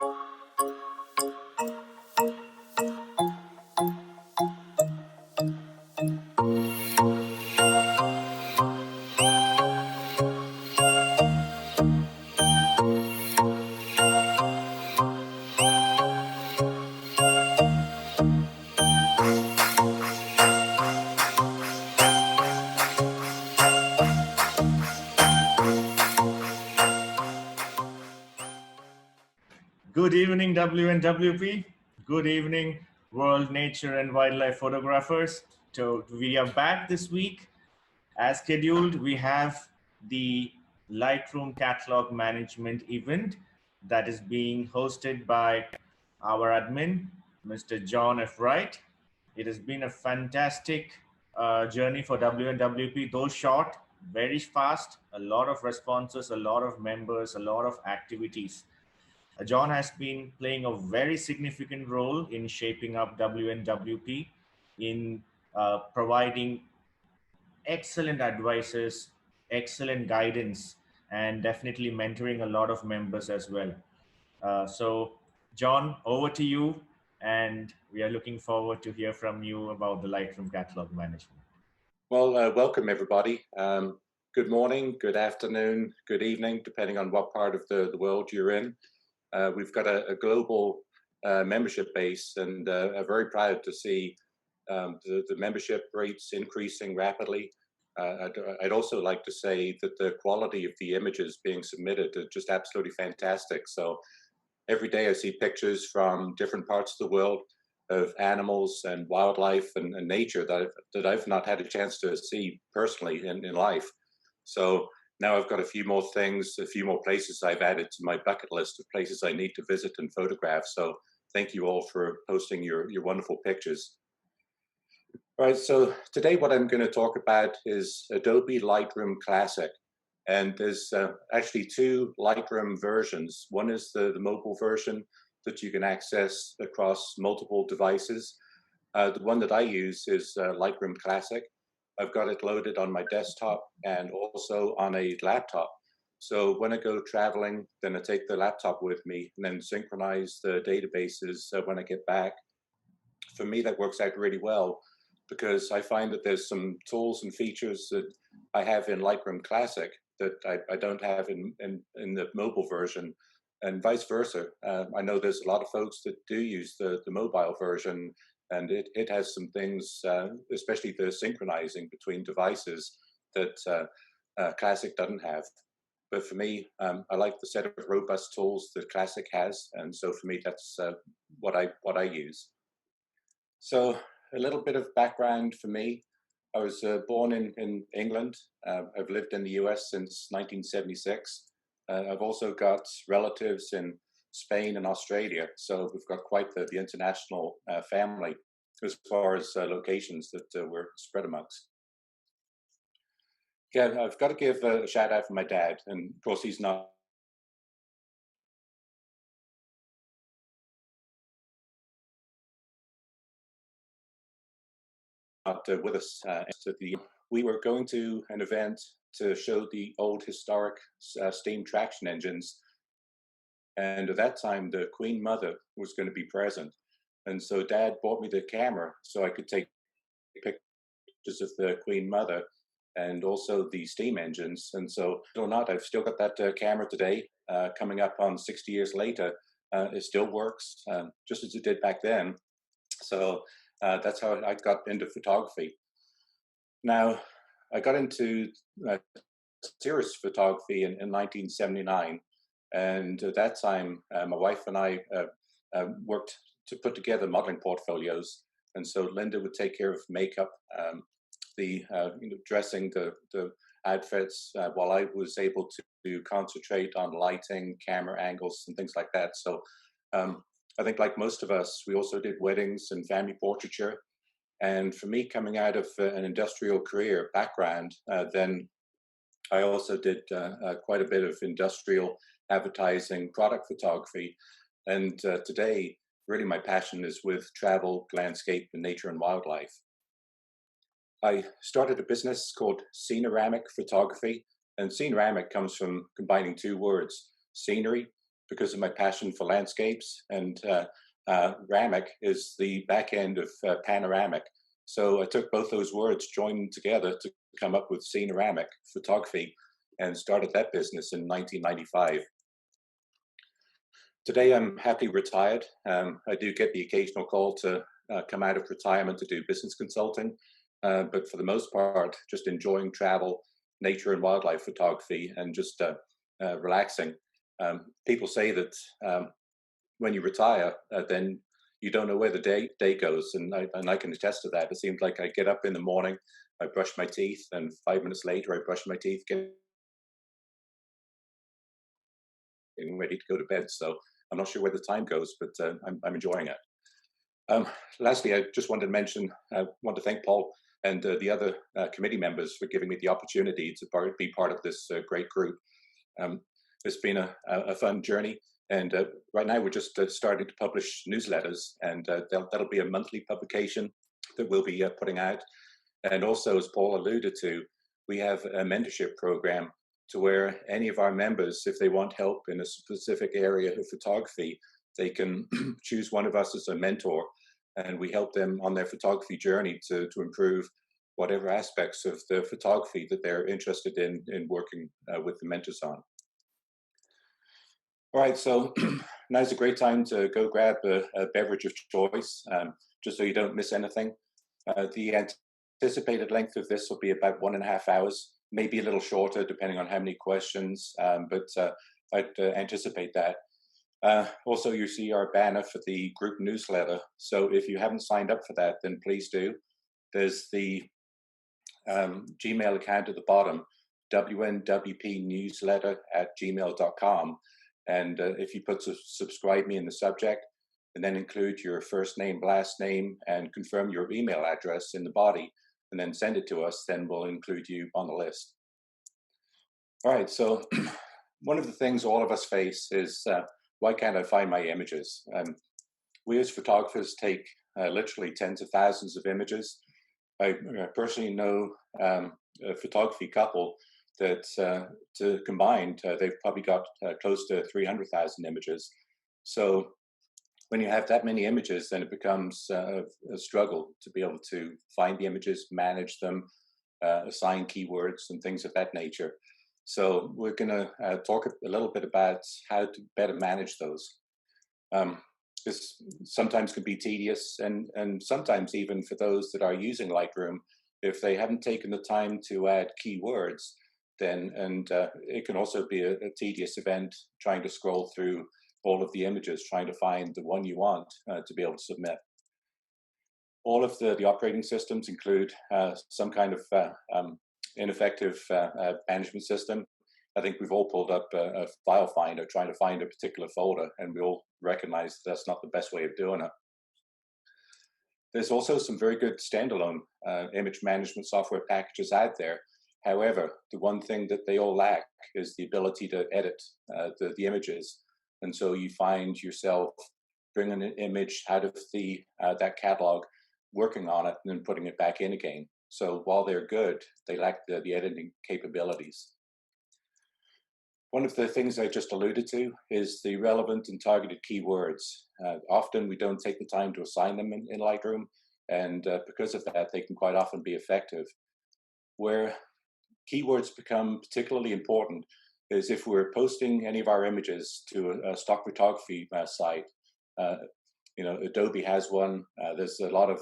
Good evening, WNWP. Good evening, World Nature and Wildlife Photographers. So we are back this week. As scheduled, we have the Lightroom Catalog Management event that is being hosted by our admin, Mr. John F. Wright. It has been a fantastic journey for WNWP, though short, very fast, a lot of responses, a lot of members, a lot of activities. John has been playing a very significant role in shaping up WNWP, in providing excellent advices, excellent guidance, and definitely mentoring a lot of members as well. So, John, over to you, and we are looking forward to hear from you about the Lightroom Catalog Management. Well, welcome everybody. Good morning, good afternoon, good evening, depending on what part of the world you're in. We've got a global membership base, and I'm very proud to see the membership rates increasing rapidly. I'd also like to say that the quality of the images being submitted are just absolutely fantastic. So every day I see pictures from different parts of the world of animals and wildlife and nature that I've not had a chance to see personally in life. So now I've got a few more things, a few more places I've added to my bucket list of places I need to visit and photograph. So thank you all for posting your wonderful pictures. All right, so today what I'm going to talk about is Adobe Lightroom Classic. And there's actually two Lightroom versions. One is the mobile version that you can access across multiple devices. The one that I use is Lightroom Classic. I've got it loaded on my desktop and also on a laptop. So when I go traveling, then I take the laptop with me and then synchronize the databases when I get back. For me, that works out really well because I find that there's some tools and features that I have in Lightroom Classic that I don't have in the mobile version, and vice versa. I know there's a lot of folks that do use the mobile version, and it has some things, especially the synchronizing between devices, that Classic doesn't have. But for me, I like the set of robust tools that Classic has, and so for me, that's what I use. So a little bit of background for me. I was born in England. I've lived in the US since 1976. I've also got relatives in Spain and Australia, so we've got quite the international family as far as locations that we're spread amongst. Yeah, I've got to give a shout out for my dad, and of course he's not with us. We were going to an event to show the old historic steam traction engines, and at that time the Queen Mother was going to be present, and so Dad bought me the camera so I could take pictures of the Queen Mother and also the steam engines. And so, or not, I've still got that camera today. Coming up on 60 years later, it still works just as it did back then. So that's how I got into photography. Now, I got into serious photography in 1979, and at that time, my wife and I worked to put together modeling portfolios. And so Linda would take care of makeup, dressing the outfits, while I was able to concentrate on lighting, camera angles, and things like that. So I think, like most of us, we also did weddings and family portraiture. And for me, coming out of an industrial career background, then I also did quite a bit of industrial advertising, product photography. And today, really my passion is with travel, landscape, and nature and wildlife. I started a business called Scenoramic Photography, and scenoramic comes from combining two words, scenery because of my passion for landscapes, and Ramic is the back end of panoramic. So I took both those words, joined them together to come up with scenoramic photography, and started that business in 1995. Today I'm happily retired. I do get the occasional call to come out of retirement to do business consulting, but for the most part, just enjoying travel, nature and wildlife photography, and just relaxing. People say that when you retire, then you don't know where the day goes, and I can attest to that. It seems like I get up in the morning, I brush my teeth, and 5 minutes later I brush my teeth, getting ready to go to bed. So I'm not sure where the time goes, but I'm enjoying it. Lastly, I just wanted to mention, I want to thank Paul and the other committee members for giving me the opportunity to be part of this great group. It's been a fun journey, and right now we're just starting to publish newsletters, and that'll be a monthly publication that we'll be putting out. And also, as Paul alluded to, we have a mentorship program to where any of our members, if they want help in a specific area of photography, they can choose one of us as a mentor, and we help them on their photography journey to improve whatever aspects of the photography that they're interested in working with the mentors on. All right, so now's a great time to go grab a beverage of choice, just so you don't miss anything. The anticipated length of this will be about 1.5 hours, maybe a little shorter depending on how many questions, but I'd anticipate that. Also, you see our banner for the group newsletter. So if you haven't signed up for that, then please do. There's the Gmail account at the bottom, WNWPnewsletter@gmail.com. And if you put subscribe me in the subject, and then include your first name, last name, and confirm your email address in the body, and then send it to us, then we'll include you on the list. All right, so one of the things all of us face is, why can't I find my images? We as photographers take literally tens of thousands of images. I personally know a photography couple that combined, they've probably got close to 300,000 images. So when you have that many images, then it becomes a struggle to be able to find the images, manage them, assign keywords and things of that nature. So we're going to talk a little bit about how to better manage those. This sometimes can be tedious, and sometimes even for those that are using Lightroom, if they haven't taken the time to add keywords, then it can also be a tedious event trying to scroll through all of the images, trying to find the one you want to be able to submit. All of the operating systems include some kind of ineffective management system. I think we've all pulled up a file finder trying to find a particular folder, and we all recognize that's not the best way of doing it. There's also some very good standalone image management software packages out there. However, the one thing that they all lack is the ability to edit the images. And so you find yourself bringing an image out of that catalog, working on it, and then putting it back in again. So while they're good, they lack the editing capabilities. One of the things I just alluded to is the relevant and targeted keywords. Often we don't take the time to assign them in Lightroom, and because of that, they can quite often be effective. Where keywords become particularly important is if we're posting any of our images to a stock photography site. Adobe has one. There's a lot of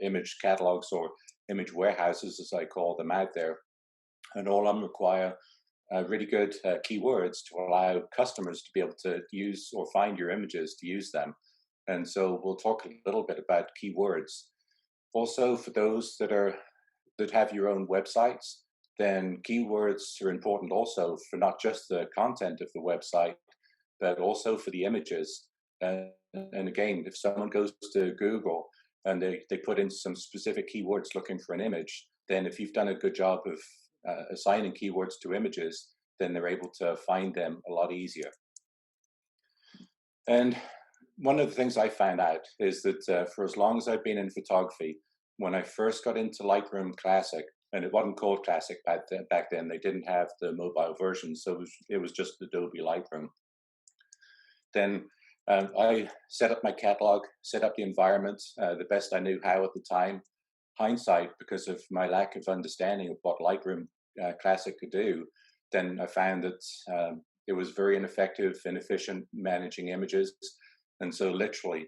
image catalogs or image warehouses, as I call them, out there, and all of them require really good keywords to allow customers to be able to use or find your images to use them. And so we'll talk a little bit about keywords. Also, for those that have your own websites, then keywords are important also for not just the content of the website, but also for the images. And again, if someone goes to Google and they put in some specific keywords looking for an image, then if you've done a good job of assigning keywords to images, then they're able to find them a lot easier. And one of the things I found out is that for as long as I've been in photography, when I first got into Lightroom Classic, and it wasn't called Classic back then, they didn't have the mobile version, so it was just Adobe Lightroom. Then I set up my catalog, set up the environment the best I knew how at the time. Hindsight, because of my lack of understanding of what Lightroom Classic could do, then I found that it was very ineffective, inefficient managing images. And so literally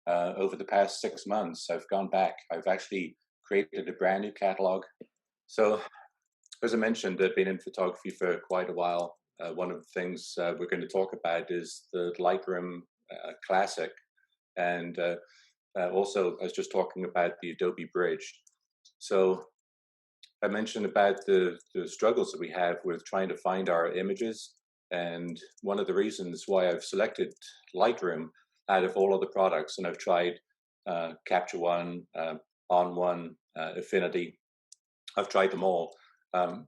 over the past 6 months, I've gone back. I've actually created a brand new catalog. So as I mentioned, I've been in photography for quite a while. One of the things we're going to talk about is the Lightroom Classic. And also, I was just talking about the Adobe Bridge. So I mentioned about the struggles that we have with trying to find our images. And one of the reasons why I've selected Lightroom out of all of the products, and I've tried Capture One, On One, Affinity. I've tried them all,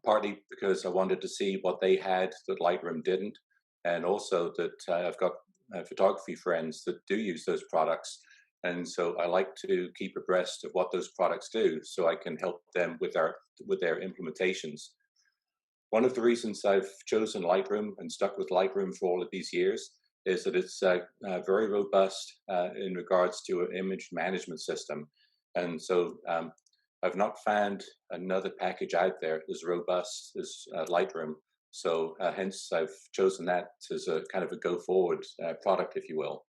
partly because I wanted to see what they had that Lightroom didn't, and also that I've got photography friends that do use those products. And so I like to keep abreast of what those products do so I can help them with their implementations. One of the reasons I've chosen Lightroom and stuck with Lightroom for all of these years is that it's very robust in regards to an image management system. And so I've not found another package out there as robust as Lightroom. So hence I've chosen that as a kind of a go forward product, if you will.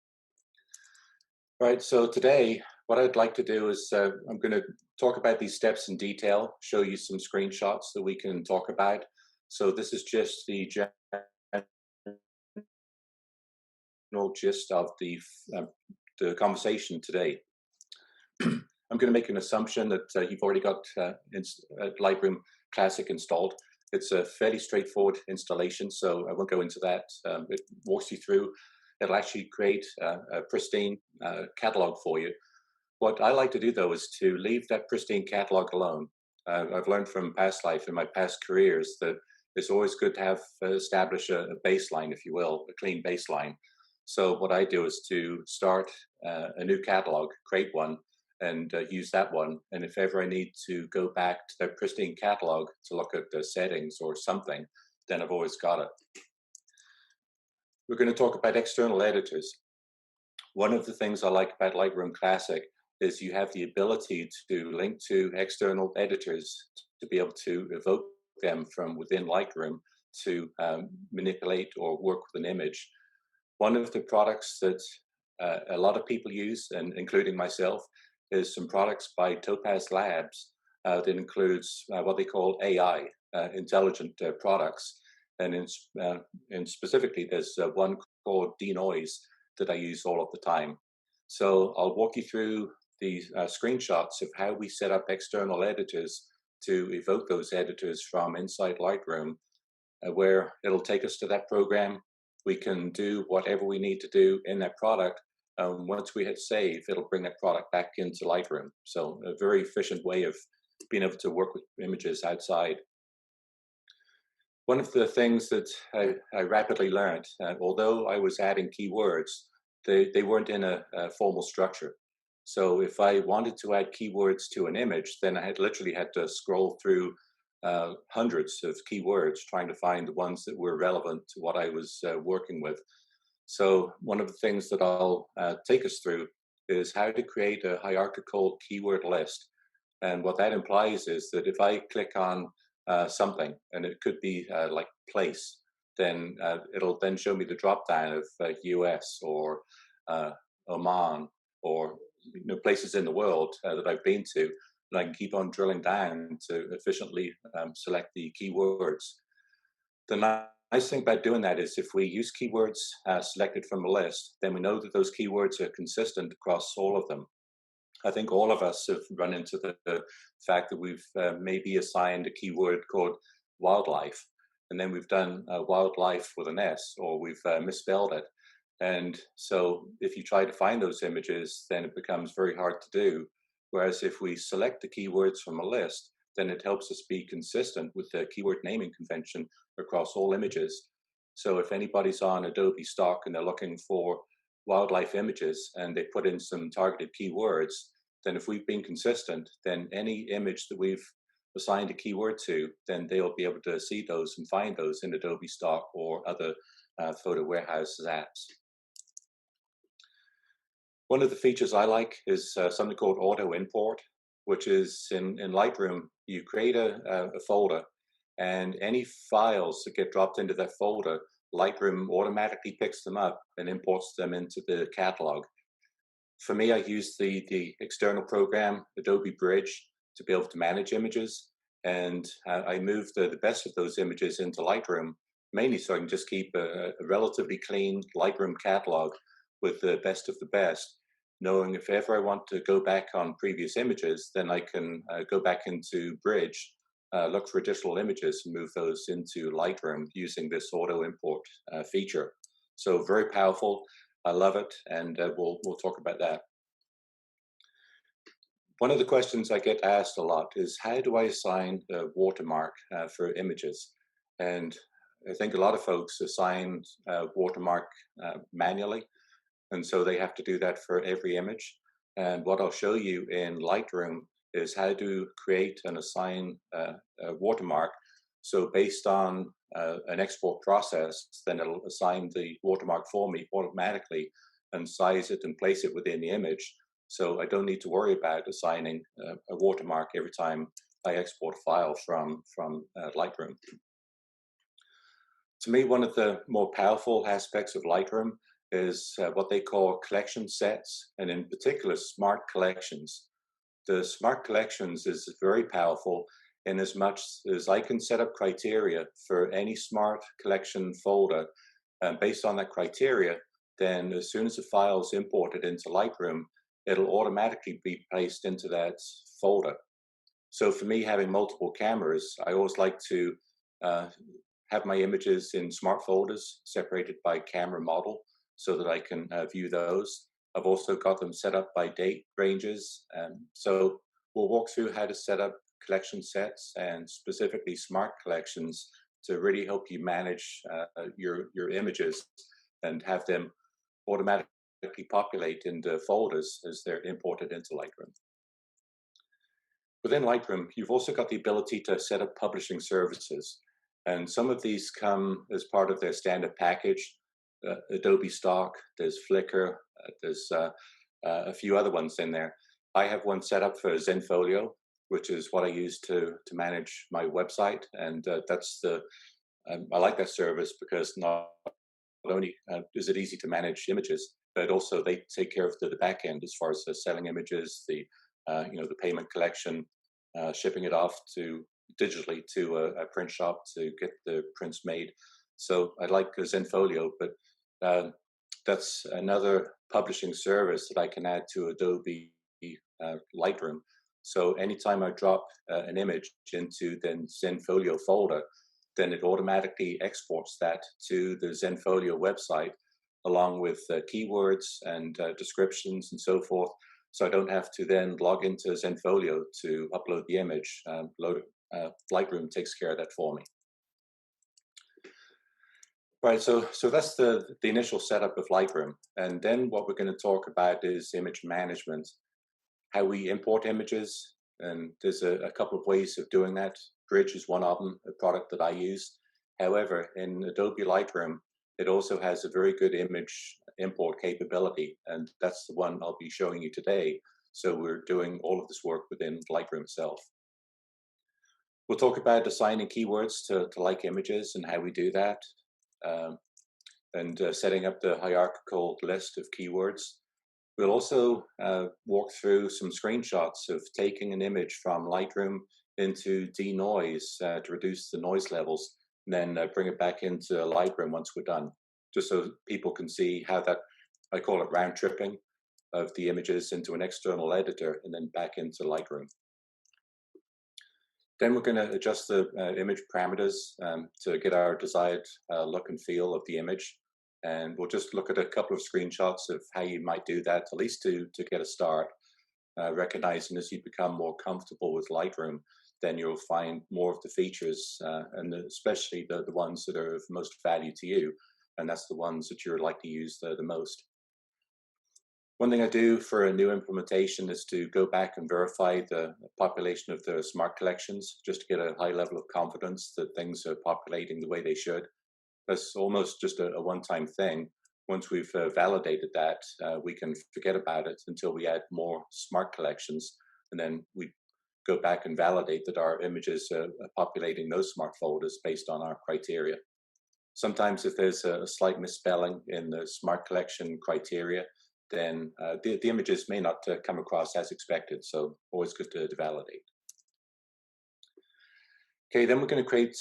Right, so today, what I'd like to do is I'm going to talk about these steps in detail, show you some screenshots that we can talk about. So this is just the general gist of the conversation today. I'm going to make an assumption that you've already got Lightroom Classic installed. It's a fairly straightforward installation, so I won't go into that. It walks you through. It'll actually create a pristine catalog for you. What I like to do, though, is to leave that pristine catalog alone. I've learned from past life and my past careers that it's always good to have establish a baseline, if you will, a clean baseline. So what I do is to start a new catalog, create one, and use that one. And if ever I need to go back to that pristine catalog to look at the settings or something, then I've always got it. We're going to talk about external editors. One of the things I like about Lightroom Classic is you have the ability to link to external editors to be able to evoke them from within Lightroom to manipulate or work with an image. One of the products that a lot of people use, and including myself, is some products by Topaz Labs that includes what they call AI, intelligent products. And specifically, there's one called Denoise that I use all of the time. So I'll walk you through the screenshots of how we set up external editors to evoke those editors from inside Lightroom, where it'll take us to that program. We can do whatever we need to do in that product. Once we hit save, it'll bring that product back into Lightroom. So a very efficient way of being able to work with images outside. One of the things that I rapidly learned, although I was adding keywords, they weren't in a formal structure. So if I wanted to add keywords to an image, then I literally had to scroll through hundreds of keywords trying to find the ones that were relevant to what I was working with. So one of the things that I'll take us through is how to create a hierarchical keyword list. And what that implies is that if I click on something, and it could be like place, then it'll then show me the drop down of US or Oman or places in the world that I've been to, and I can keep on drilling down to efficiently select the keywords. The nice thing about doing that is if we use keywords selected from a list, then we know that those keywords are consistent across all of them. I think all of us have run into the fact that we've maybe assigned a keyword called wildlife, and then we've done wildlife with an S, or we've misspelled it. And so if you try to find those images, then it becomes very hard to do. Whereas if we select the keywords from a list, then it helps us be consistent with the keyword naming convention across all images. So if anybody's on Adobe stock and they're looking for wildlife images and they put in some targeted keywords, then if we've been consistent, then any image that we've assigned a keyword to, then they'll be able to see those and find those in Adobe stock or other photo warehouses apps. One of the features I like is something called auto import, which is in Lightroom, you create a folder, and any files that get dropped into that folder, Lightroom automatically picks them up and imports them into the catalog. For me, I use the external program, Adobe Bridge, to be able to manage images. And I move the best of those images into Lightroom, mainly so I can just keep a relatively clean Lightroom catalog with the best of the best, knowing if ever I want to go back on previous images, then I can go back into Bridge, look for additional images and move those into Lightroom using this auto import feature. So very powerful. I love it, and we'll talk about that. One of the questions I get asked a lot is, how do I assign a watermark for images? And I think a lot of folks assign watermark manually, and so they have to do that for every image. And what I'll show you in Lightroom is how to create and assign a watermark. So based on an export process, then it'll assign the watermark for me automatically and size it and place it within the image. So I don't need to worry about assigning a watermark every time I export a file from Lightroom. To me, one of the more powerful aspects of Lightroom is what they call collection sets, and in particular, smart collections. The smart collections is very powerful in as much as I can set up criteria for any smart collection folder. And based on that criteria, then as soon as the file is imported into Lightroom, it'll automatically be placed into that folder. So for me, having multiple cameras, I always like to have my images in smart folders separated by camera model so that I can view those. I've also got them set up by date ranges. So we'll walk through how to set up collection sets and specifically smart collections to really help you manage your images and have them automatically populate into folders as they're imported into Lightroom. Within Lightroom, you've also got the ability to set up publishing services. And some of these come as part of their standard package. Adobe Stock, there's Flickr, there's a few other ones in there. I have one set up for Zenfolio, which is what I use to manage my website. And I like that service because not only is it easy to manage images, but also they take care of the back end as far as selling images, the payment collection, shipping it off digitally to a print shop to get the prints made. So I like Zenfolio, but that's another publishing service that I can add to Adobe Lightroom. So anytime I drop an image into the Zenfolio folder, then it automatically exports that to the Zenfolio website along with keywords and descriptions and so forth. So I don't have to then log into Zenfolio to upload the image. Lightroom takes care of that for me. Right, so that's the initial setup of Lightroom. And then what we're going to talk about is image management, how we import images. And there's a couple of ways of doing that. Bridge is one of them, a product that I use. However, in Adobe Lightroom, it also has a very good image import capability. And that's the one I'll be showing you today. So we're doing all of this work within Lightroom itself. We'll talk about assigning keywords to like images and how we do that. And setting up the hierarchical list of keywords. We'll also walk through some screenshots of taking an image from Lightroom into denoise to reduce the noise levels, and then bring it back into Lightroom once we're done, just so people can see how that, I call it round tripping, of the images into an external editor and then back into Lightroom. Then we're going to adjust the image parameters to get our desired look and feel of the image. And we'll just look at a couple of screenshots of how you might do that, at least to get a start. Recognizing as you become more comfortable with Lightroom, then you'll find more of the features, and especially the ones that are of most value to you. And that's the ones that you're likely to use the most. One thing I do for a new implementation is to go back and verify the population of the smart collections, just to get a high level of confidence that things are populating the way they should. That's almost just a one-time thing, once we've validated that, we can forget about it until we add more smart collections, and then we go back and validate that our images are populating those smart folders based on our criteria. Sometimes if there's a slight misspelling in the smart collection criteria, then the images may not come across as expected, so always good to validate. Okay, then we're going to create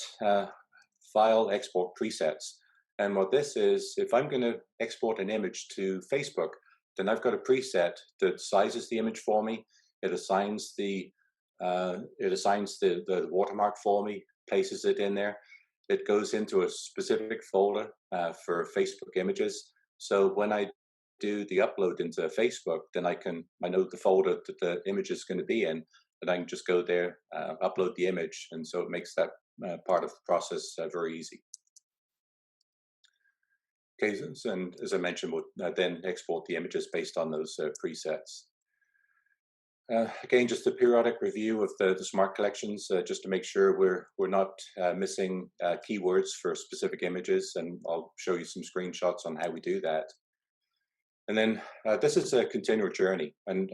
file export presets. And what this is, if I'm going to export an image to Facebook, then I've got a preset that sizes the image for me. It assigns the watermark for me, places it in there. It goes into a specific folder for Facebook images. So when I do the upload into Facebook, then I know the folder that the image is going to be in, and I can just go there, upload the image, and so it makes that part of the process very easy. Okay, and as I mentioned, we'll then export the images based on those presets. Again, just a periodic review of the smart collections, just to make sure we're not missing keywords for specific images, and I'll show you some screenshots on how we do that. And then this is a continual journey, and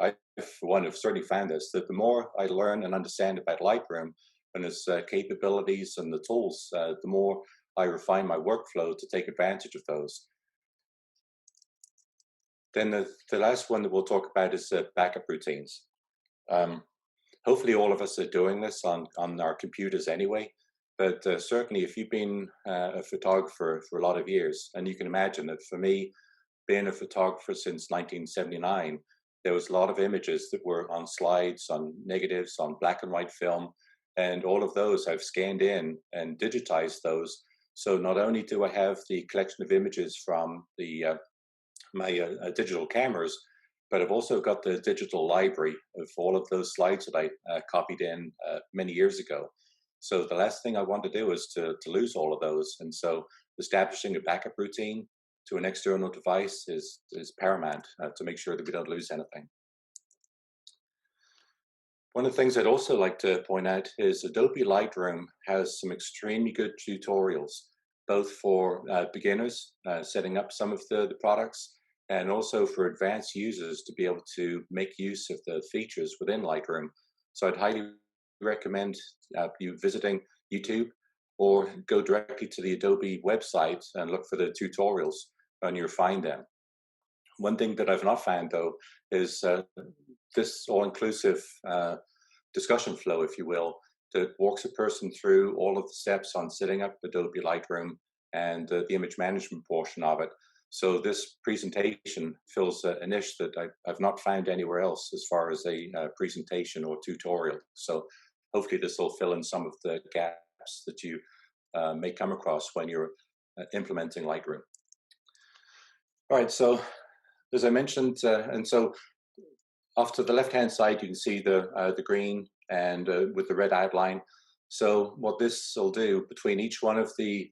I for one have certainly found this, that the more I learn and understand about Lightroom and its capabilities and the tools, the more I refine my workflow to take advantage of those. Then the last one that we'll talk about is backup routines. Hopefully all of us are doing this on our computers anyway, but certainly if you've been a photographer for a lot of years, and you can imagine that for me, being a photographer since 1979, there was a lot of images that were on slides, on negatives, on black and white film, and all of those I've scanned in and digitized those. So not only do I have the collection of images from my digital cameras, but I've also got the digital library of all of those slides that I copied in many years ago. So the last thing I want to do is to lose all of those. And so establishing a backup routine to an external device is paramount to make sure that we don't lose anything. One of the things I'd also like to point out is Adobe Lightroom has some extremely good tutorials, both for beginners setting up some of the products, and also for advanced users to be able to make use of the features within Lightroom. So I'd highly recommend you visiting YouTube or go directly to the Adobe website and look for the tutorials, and you'll find them. One thing that I've not found, though, is this all-inclusive discussion flow, if you will, that walks a person through all of the steps on setting up Adobe Lightroom and the image management portion of it. So this presentation fills a niche that I've not found anywhere else as far as a presentation or tutorial. So hopefully this will fill in some of the gaps that you may come across when you're implementing Lightroom. All right, so as I mentioned, and so off to the left-hand side, you can see the green and with the red outline. So what this will do, between each one of the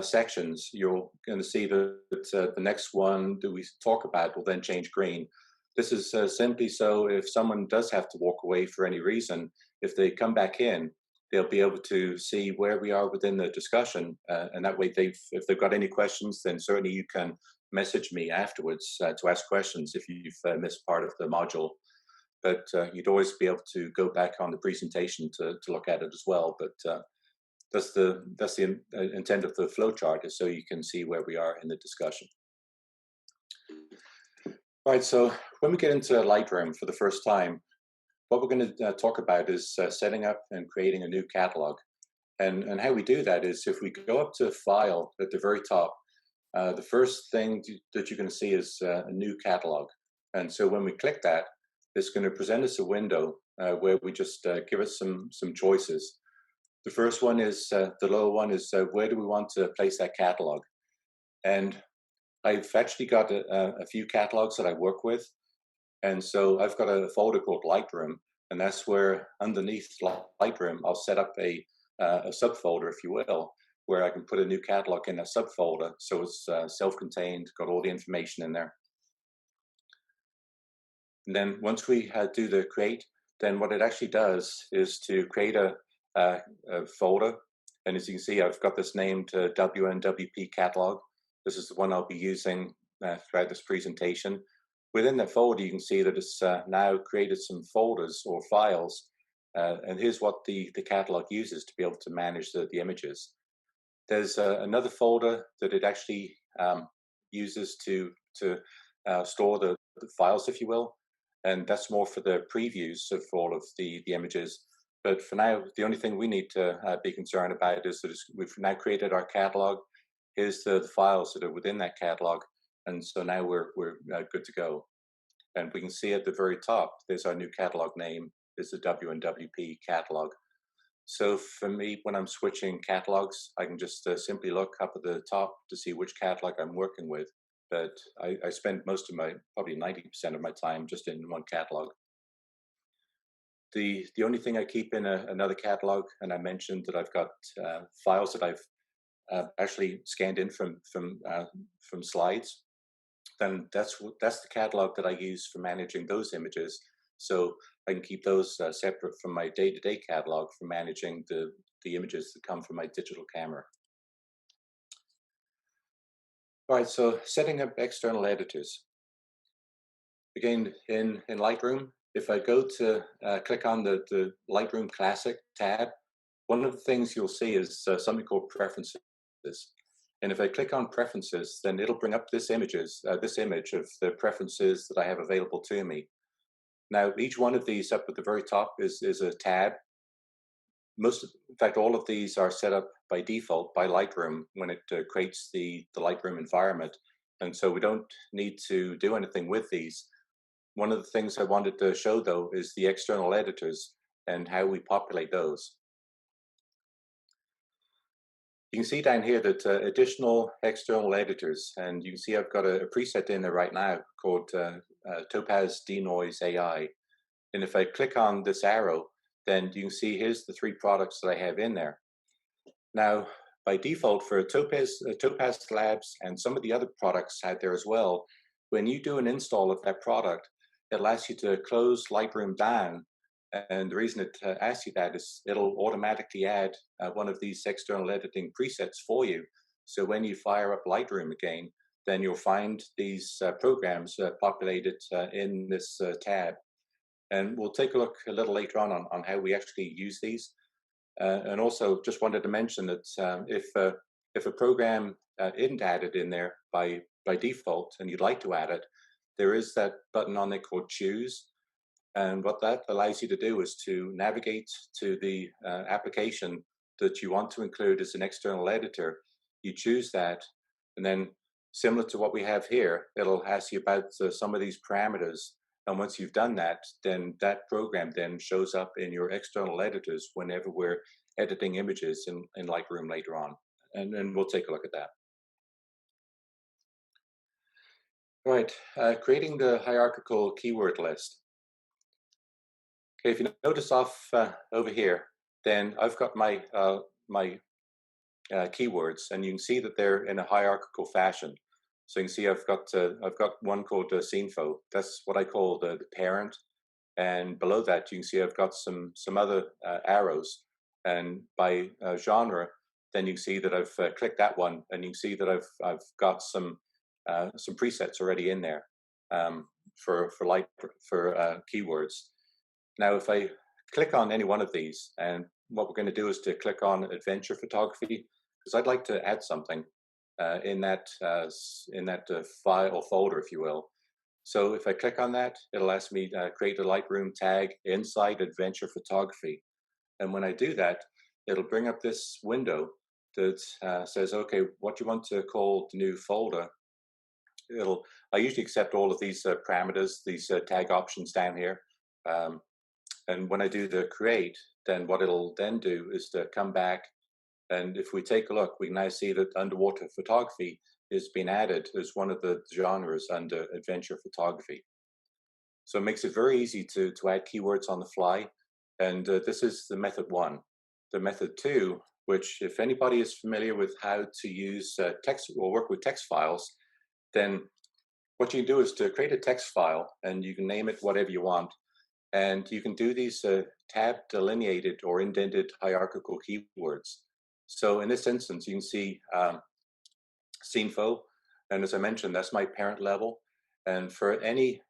sections, you're going to see that the next one that we talk about will then change green. This is simply so if someone does have to walk away for any reason, if they come back in, they'll be able to see where we are within the discussion. And that way, if they've got any questions, then certainly you can message me afterwards to ask questions if you've missed part of the module. But you'd always be able to go back on the presentation to look at it as well. But that's the intent of the flowchart, is so you can see where we are in the discussion. All right, so when we get into Lightroom for the first time, what we're going to talk about is setting up and creating a new catalog. And how we do that is if we go up to File at the very top, the first thing that you're going to see is a new catalog. And so when we click that, it's going to present us a window where we just give us some choices. The first one is, the lower one is, where do we want to place that catalog? And I've actually got a few catalogs that I work with. And so I've got a folder called Lightroom, and that's where underneath Lightroom, I'll set up a subfolder, if you will, where I can put a new catalog in a subfolder. So it's self-contained, got all the information in there. And then once we do the create, then what it actually does is to create a folder. And as you can see, I've got this named WNWP catalog. This is the one I'll be using throughout this presentation. Within that folder, you can see that it's now created some folders or files. And here's what the catalog uses to be able to manage the images. There's another folder that it actually uses to store the files, if you will. And that's more for the previews of all of the images. But for now, the only thing we need to be concerned about is that we've now created our catalog. Here's the files that are within that catalog. And so now we're good to go. And we can see at the very top, there's our new catalog name. Is the WNWP catalog. So for me, when I'm switching catalogs, I can just simply look up at the top to see which catalog I'm working with. But I spend most of probably 90% of my time just in one catalog. The only thing I keep in another catalog, and I mentioned that I've got files that I've actually scanned in from slides. Then that's the catalog that I use for managing those images. So I can keep those separate from my day-to-day catalog for managing the images that come from my digital camera. All right, so setting up external editors. Again, in Lightroom, if I go to click on the Lightroom Classic tab, one of the things you'll see is something called Preferences. And if I click on Preferences, then it'll bring up this image of the preferences that I have available to me. Now, each one of these up at the very top is a tab. In fact, all of these are set up by default by Lightroom when it creates the Lightroom environment. And so we don't need to do anything with these. One of the things I wanted to show, though, is the external editors and how we populate those. You can see down here that additional external editors, and you can see I've got a preset in there right now called Topaz Denoise AI. And if I click on this arrow, then you can see here's the 3 products that I have in there. Now, by default for Topaz Labs and some of the other products out there as well, when you do an install of that product, it allows you to close Lightroom down. And the reason it asks you that is it'll automatically add one of these external editing presets for you. So when you fire up Lightroom again, then you'll find these programs populated in this tab. And we'll take a look a little later on how we actually use these. And also just wanted to mention that if a program isn't added in there by default and you'd like to add it, there is that button on there called Choose. And what that allows you to do is to navigate to the application that you want to include as an external editor. You choose that, and then similar to what we have here, it'll ask you about some of these parameters. And once you've done that, then that program then shows up in your external editors whenever we're editing images in Lightroom later on. And we'll take a look at that. All right, creating the hierarchical keyword list. Okay, if you notice off over here, then I've got my keywords, and you can see that they're in a hierarchical fashion. So you can see I've got one called Scenefo. That's what I call the parent, and below that you can see I've got some other arrows, and by genre, then you can see that I've clicked that one, and you can see that I've got some presets already in there for keywords. Now, if I click on any one of these, and what we're going to do is to click on adventure photography, because I'd like to add something in that file or folder, if you will. So if I click on that, it'll ask me to create a Lightroom tag inside adventure photography. And when I do that, it'll bring up this window that says, okay, what do you want to call the new folder? I usually accept all of these parameters, these tag options down here. And when I do the create, then what it'll then do is to come back. And if we take a look, we can now see that underwater photography is being added as one of the genres under adventure photography. So it makes it very easy to add keywords on the fly. And this is the method 1. The method 2, which if anybody is familiar with how to use text or work with text files, then what you can do is to create a text file, and you can name it whatever you want. And you can do these tab delineated or indented hierarchical keywords. So in this instance, you can see Scenefo. And as I mentioned, that's my parent level. And for any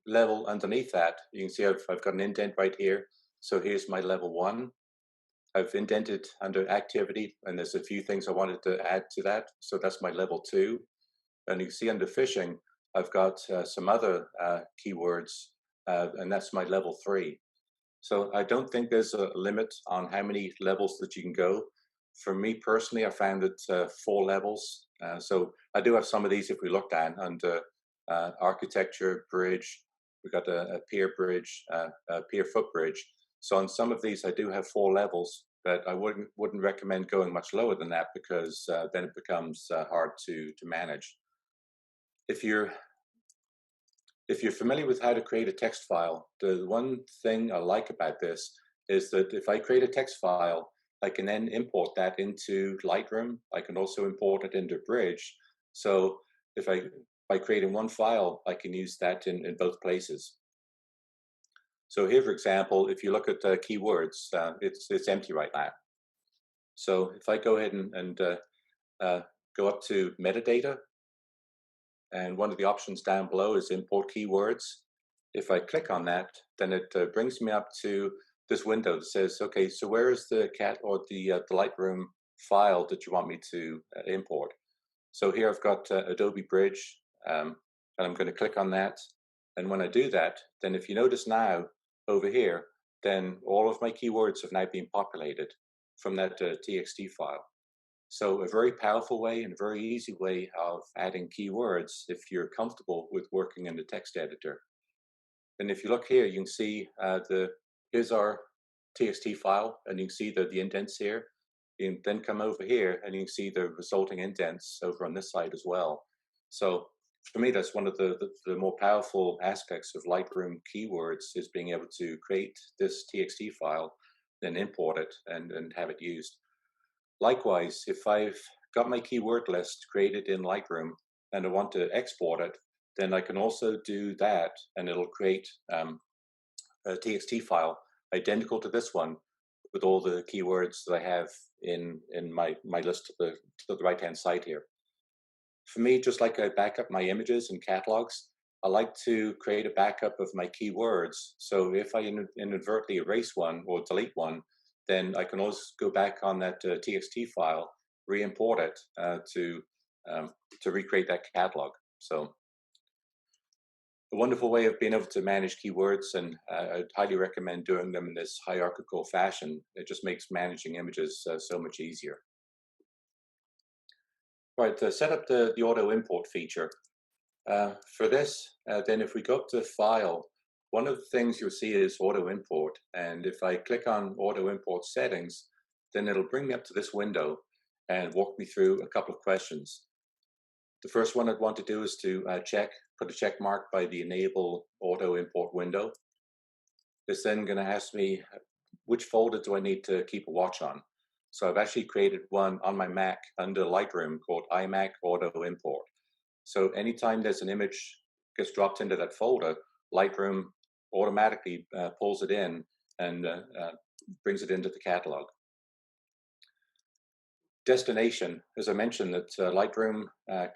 level underneath that, you can see I've got an indent right here. So here's my level 1. I've indented under activity, and there's a few things I wanted to add to that. So that's my level 2. And you can see under fishing, I've got some other keywords, and that's my level 3. So I don't think there's a limit on how many levels that you can go. For me personally, I found it 4 levels. So I do have some of these if we looked at under architecture, bridge. We've got a pier bridge, a pier footbridge. So on some of these, I do have 4 levels, but I wouldn't recommend going much lower than that because then it becomes hard to manage. If you're familiar with how to create a text file, the one thing I like about this is that if I create a text file, I can then import that into Lightroom. I can also import it into Bridge. So if by creating one file, I can use that in both places. So here, for example, if you look at keywords, it's empty right now. So if I go ahead and go up to metadata, and one of the options down below is import keywords. If I click on that, then it brings me up to this window that says, okay, so where is the the Lightroom file that you want me to import? So here I've got Adobe Bridge, and I'm going to click on that. And when I do that, then if you notice now over here, then all of my keywords have now been populated from that TXT file. So a very powerful way and a very easy way of adding keywords if you're comfortable with working in the text editor. And if you look here, you can see here's our TXT file, and you can see the indents here. You can then come over here and you can see the resulting indents over on this side as well. So for me, that's one of the more powerful aspects of Lightroom keywords is being able to create this TXT file, then import it and have it used. Likewise, if I've got my keyword list created in Lightroom and I want to export it, then I can also do that, and it'll create a TXT file identical to this one with all the keywords that I have in my list to the right-hand side here. For me, just like I back up my images and catalogs, I like to create a backup of my keywords. So if I inadvertently erase one or delete one, then I can also go back on that TXT file, re-import it to recreate that catalog. So a wonderful way of being able to manage keywords, and I'd highly recommend doing them in this hierarchical fashion. It just makes managing images so much easier. Right, to set up the auto import feature. For this, then if we go up to File, one of the things you'll see is auto import. And if I click on auto import settings, then it'll bring me up to this window and walk me through a couple of questions. The first one I'd want to do is to put a check mark by the enable auto import window. It's then going to ask me which folder do I need to keep a watch on. So I've actually created one on my Mac under Lightroom called iMac Auto Import. So anytime there's an image gets dropped into that folder, Lightroom automatically pulls it in and brings it into the catalog. Destination, as I mentioned, that Lightroom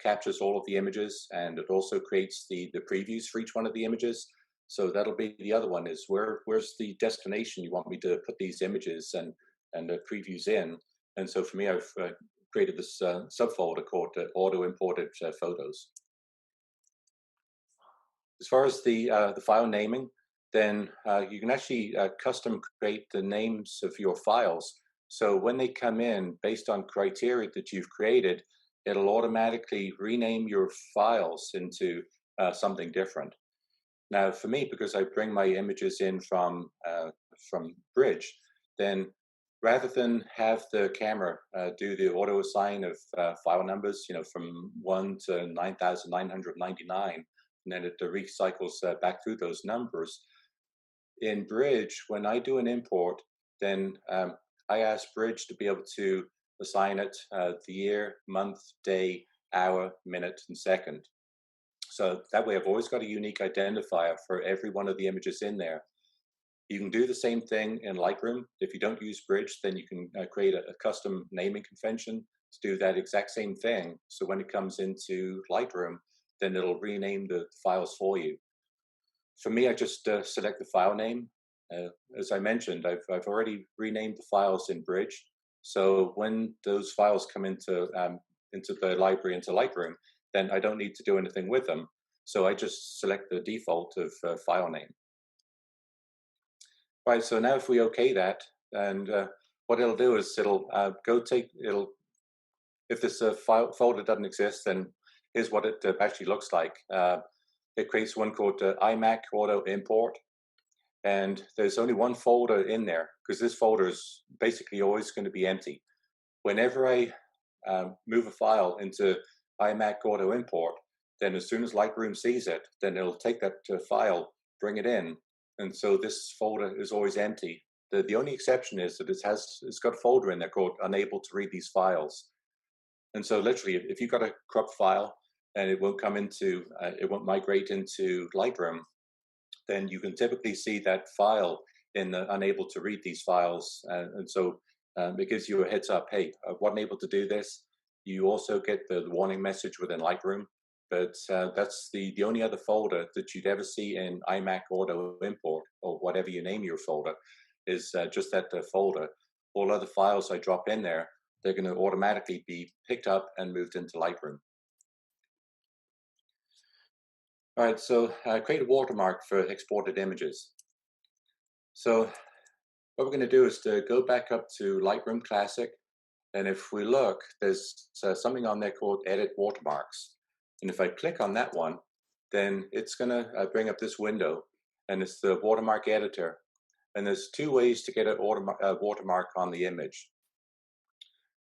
captures all of the images, and it also creates the previews for each one of the images. So that'll be the other one, is where's the destination you want me to put these images and previews in. And so for me, I've created this subfolder called auto imported photos. As far as the file naming, then you can actually custom create the names of your files. So when they come in, based on criteria that you've created, it'll automatically rename your files into something different. Now, for me, because I bring my images in from Bridge, then rather than have the camera do the auto assign of file numbers, from 1 to 9,999, and then it recycles back through those numbers. In Bridge, when I do an import, then I ask Bridge to be able to assign it the year, month, day, hour, minute, and second. So that way I've always got a unique identifier for every one of the images in there. You can do the same thing in Lightroom. If you don't use Bridge, then you can create a custom naming convention to do that exact same thing. So when it comes into Lightroom, then it'll rename the files for you. For me, I just select the file name. As I mentioned, I've already renamed the files in WRIGHT. So when those files come into the library, into Lightroom, then I don't need to do anything with them. So I just select the default of file name. Right, so now if we OK that, and what it'll do is it'll if this folder doesn't exist, then here's what it actually looks like. It creates one called iMac Auto Import. And there's only one folder in there because this folder is basically always going to be empty. Whenever I move a file into iMac Auto Import, then as soon as Lightroom sees it, then it'll take that file, bring it in. And so this folder is always empty. The only exception is that it's got a folder in there called unable to read these files. And so literally, if you've got a corrupt file and it won't migrate into Lightroom, then you can typically see that file in the unable to read these files. And so it gives you a heads up, hey, I wasn't able to do this. You also get the warning message within Lightroom, but that's the only other folder that you'd ever see in iMac Auto Import, or whatever you name your folder, is just that folder. All other files I drop in there, they're going to automatically be picked up and moved into Lightroom. All right, so create a watermark for exported images. So what we're going to do is to go back up to Lightroom Classic. And if we look, there's something on there called Edit Watermarks. And if I click on that one, then it's going to bring up this window. And it's the watermark editor. And there's two ways to get a watermark on the image.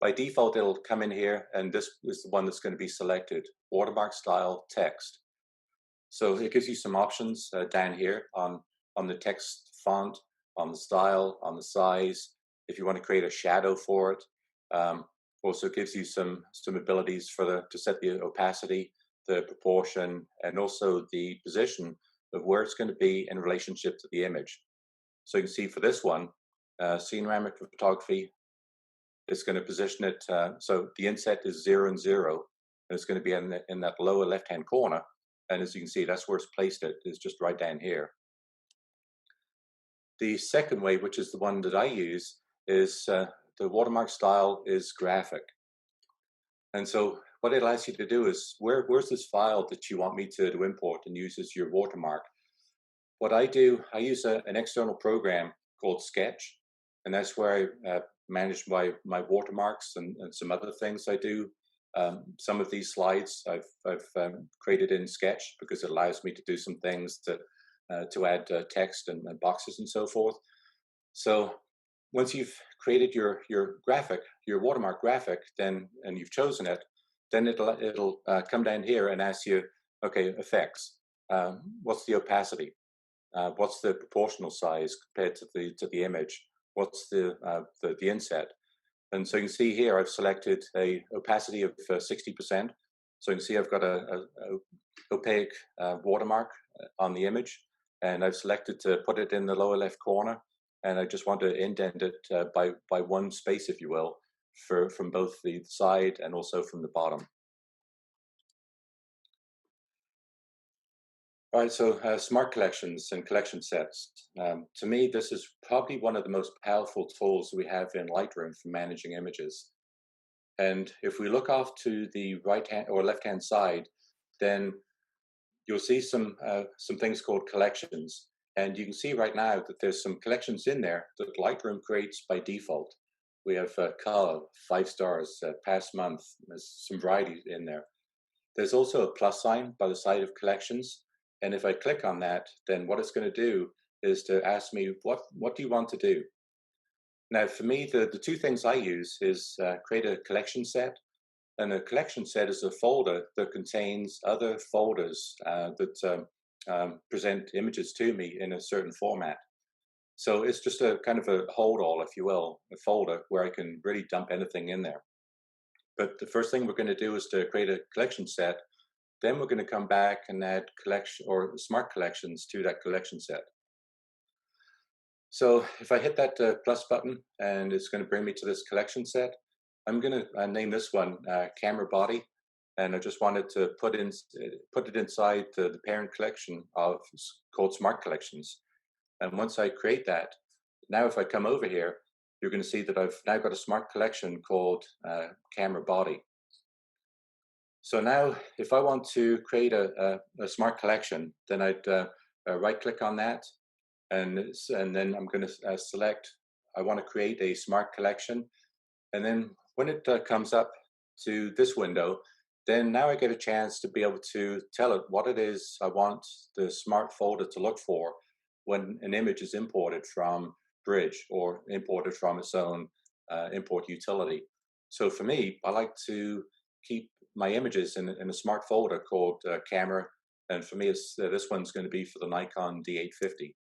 By default, it'll come in here. And this is the one that's going to be selected, Watermark Style Text. So it gives you some options down here on the text font, on the style, on the size, if you want to create a shadow for it. Also gives you some abilities to set the opacity, the proportion, and also the position of where it's going to be in relationship to the image. So you can see for this one, Panoramic Photography, it's going to position it, so the inset is 0 and 0, and it's going to be in that lower left-hand corner. And as you can see, that's where it's placed it, is just right down here. The second way, which is the one that I use, is the watermark style is graphic. And so what it allows you to do is, where's this file that you want me to import and use as your watermark? What I do, I use an external program called Sketch, and that's where I manage my watermarks and some other things I do. Some of these slides I've created in Sketch because it allows me to do some things to add text and boxes and so forth. So once you've created your watermark graphic, and you've chosen it, then it'll come down here and ask you, okay, effects. What's the opacity? What's the proportional size compared to the image? What's the inset? And so you can see here, I've selected a opacity of 60%. So you can see I've got a opaque watermark on the image, and I've selected to put it in the lower left corner. And I just want to indent it by one space, if you will, from both the side and also from the bottom. All right, so smart collections and collection sets. To me, this is probably one of the most powerful tools we have in Lightroom for managing images. And if we look off to the right-hand or left-hand side, then you'll see some things called collections. And you can see right now that there's some collections in there that Lightroom creates by default. We have color, 5 stars, past month, there's some variety in there. There's also a plus sign by the side of collections. And if I click on that, then what it's going to do is to ask me, what do you want to do? Now, for me, the two things I use is create a collection set. And a collection set is a folder that contains other folders that present images to me in a certain format. So it's just a kind of a hold-all, if you will, a folder where I can really dump anything in there. But the first thing we're going to do is to create a collection set. Then we're going to come back and add collection or smart collections to that collection set. So if I hit that plus button, and it's going to bring me to this collection set, I'm going to name this one camera body, and I just wanted to put it inside the parent collection called Smart Collections. And once I create that, now if I come over here, you're going to see that I've now got a smart collection called camera body. So now if I want to create a smart collection, then I'd right click on that, and then I'm going to select, I want to create a smart collection. And then when it comes up to this window, then now I get a chance to be able to tell it what it is I want the smart folder to look for when an image is imported from Bridge or imported from its own import utility. So for me, I like to keep my images in a smart folder called camera. And for me, it's, this one's going to be for the Nikon D850.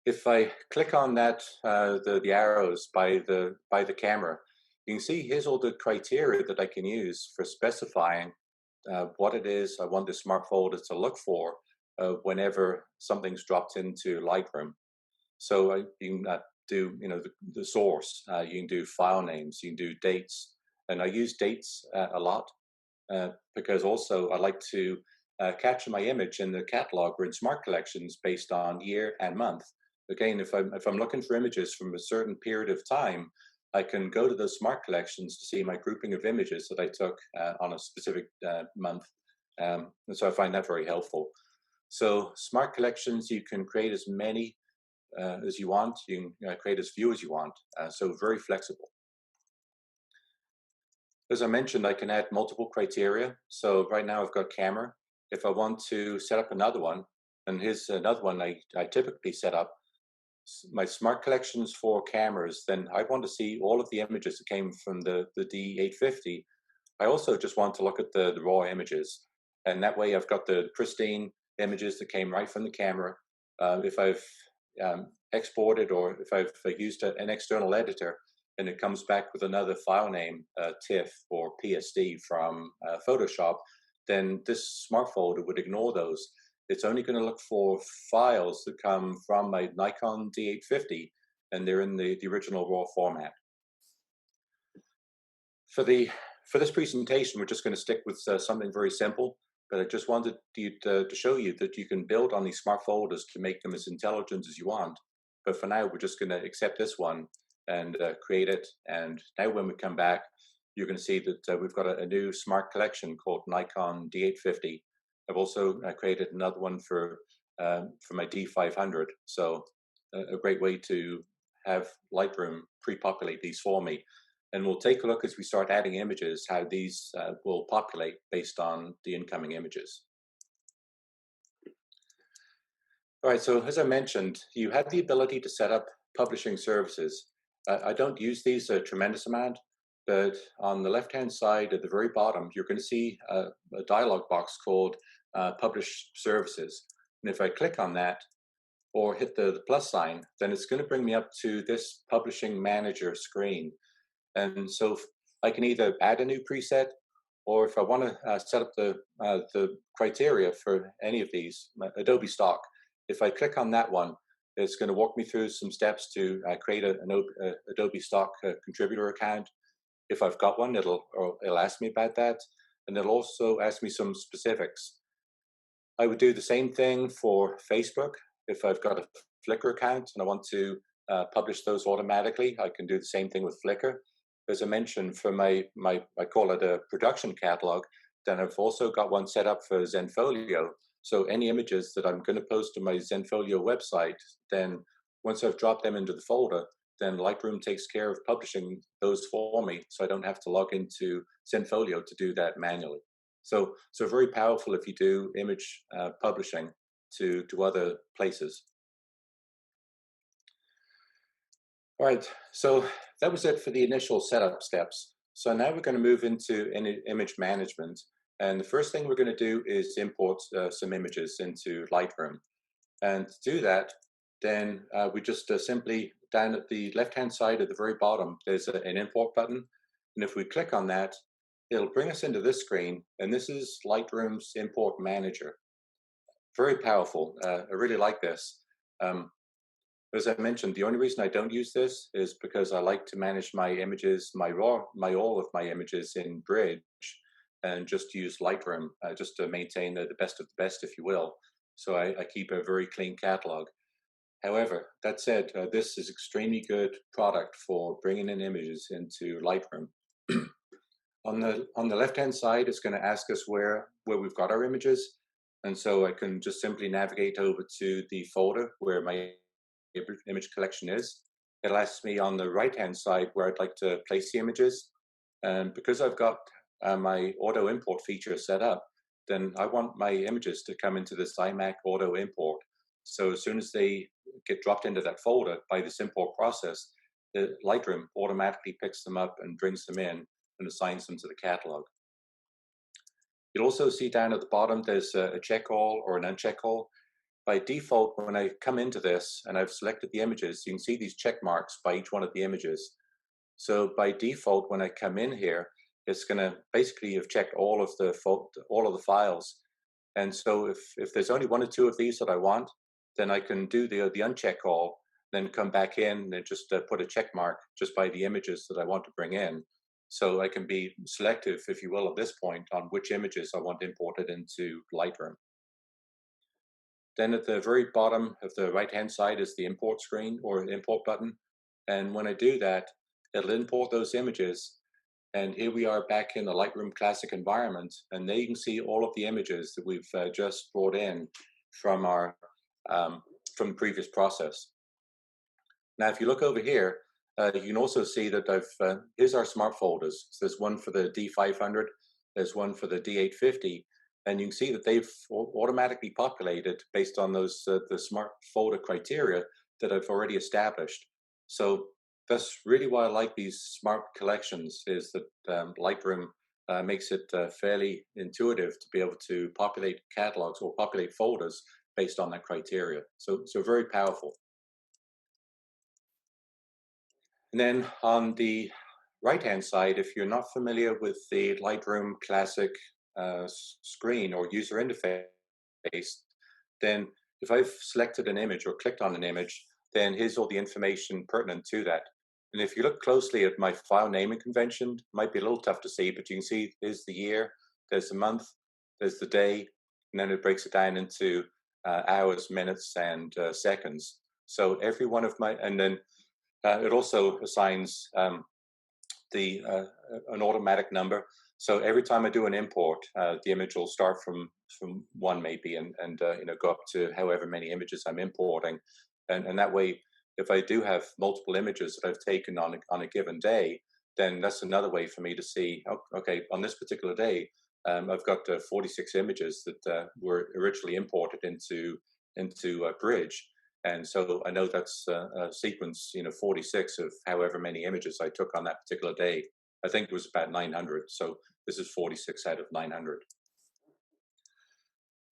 If I click on that, the arrows by the camera, you can see here's all the criteria that I can use for specifying what it is I want the smart folder to look for whenever something's dropped into Lightroom. So you can do, the source. You can do file names. You can do dates, and I use dates a lot because also I like to capture my image in the catalog or in smart collections based on year and month. Again, if I'm looking for images from a certain period of time, I can go to those smart collections to see my grouping of images that I took on a specific month. And so I find that very helpful. So smart collections, you can create as many as you want. You can create as few as you want. So very flexible. As I mentioned, I can add multiple criteria. So right now I've got camera. If I want to set up another one, and here's another one I typically set up, my smart collections for cameras, then I want to see all of the images that came from the D850. I also just want to look at the raw images. And that way I've got the pristine images that came right from the camera. If I've exported or if I've used an external editor and it comes back with another file name, TIFF or PSD from Photoshop, then this smart folder would ignore those. It's only going to look for files that come from my Nikon D850, and they're in the original raw format. For this presentation, we're just going to stick with something very simple, but I just wanted to show you that you can build on these smart folders to make them as intelligent as you want. But for now, we're just going to accept this one and create it. And now when we come back, you're going to see that we've got a new smart collection called Nikon D850. I've also created another one for my D500. So a great way to have Lightroom pre-populate these for me. And we'll take a look as we start adding images, how these will populate based on the incoming images. All right, so as I mentioned, you have the ability to set up publishing services. I don't use these a tremendous amount, but on the left-hand side at the very bottom, you're going to see a dialog box called Publish Services. And if I click on that or hit the plus sign, then it's going to bring me up to this Publishing Manager screen. And so I can either add a new preset, or if I want to set up the criteria for any of these, Adobe Stock, if I click on that one, it's going to walk me through some steps to create an Adobe Stock contributor account. If I've got one, it'll ask me about that, and it'll also ask me some specifics. I would do the same thing for Facebook. If I've got a Flickr account and I want to publish those automatically, I can do the same thing with Flickr. As I mentioned, for I call it a production catalog, then I've also got one set up for Zenfolio. So any images that I'm going to post to my Zenfolio website, then once I've dropped them into the folder, then Lightroom takes care of publishing those for me, so I don't have to log into Zenfolio to do that manually. So very powerful if you do image publishing to other places. All right, so that was it for the initial setup steps. So now we're going to move into image management. And the first thing we're going to do is import some images into Lightroom. And to do that, then we just simply, down at the left-hand side at the very bottom, there's an import button. And if we click on that, it'll bring us into this screen. And this is Lightroom's import manager. Very powerful. I really like this. as I mentioned, the only reason I don't use this is because I like to manage my images, all of my images in Bridge, and just use Lightroom, just to maintain the best of the best, if you will. So I keep a very clean catalog. However, that said, this is extremely good product for bringing in images into Lightroom. On the left-hand side, it's going to ask us where we've got our images, and so I can just simply navigate over to the folder where my image collection is. It'll ask me on the right-hand side where I'd like to place the images, and because I've got my auto import feature set up, then I want my images to come into this iMac auto import. So as soon as they get dropped into that folder by this import process, the Lightroom automatically picks them up and brings them in and assigns them to the catalog. You'll also see down at the bottom there's a check all or an uncheck all. By default, when I come into this and I've selected the images, you can see these check marks by each one of the images. So by default, when I come in here, it's going to basically have checked all of the files. And so if there's only one or two of these that I want, then I can do the uncheck all, then come back in and just put a check mark just by the images that I want to bring in. So I can be selective, if you will, at this point on which images I want imported into Lightroom. Then at the very bottom of the right-hand side is the import screen or import button. And when I do that, it'll import those images. And here we are back in the Lightroom Classic environment. And there you can see all of the images that we've just brought in from our from the previous process. Now, if you look over here, you can also see that here's our smart folders. So there's one for the D500, there's one for the D850, and you can see that they've automatically populated based on those the smart folder criteria that I've already established. So that's really why I like these smart collections, is that Lightroom makes it fairly intuitive to be able to populate catalogs or populate folders based on that criteria. So very powerful. And then on the right-hand side, if you're not familiar with the Lightroom Classic screen or user interface, then if I've selected an image or clicked on an image, then here's all the information pertinent to that. And if you look closely at my file naming convention, it might be a little tough to see, but you can see there's the year, there's the month, there's the day, and then it breaks it down into hours, minutes, and seconds. So every one of my, and then it also assigns an automatic number. So every time I do an import, the image will start from one maybe, and go up to however many images I'm importing, and that way, if I do have multiple images that I've taken on a given day, then that's another way for me to see. Okay, on this particular day, I've got 46 images that were originally imported into Bridge. And so I know that's a sequence, 46 of however many images I took on that particular day. I think it was about 900. So this is 46 out of 900.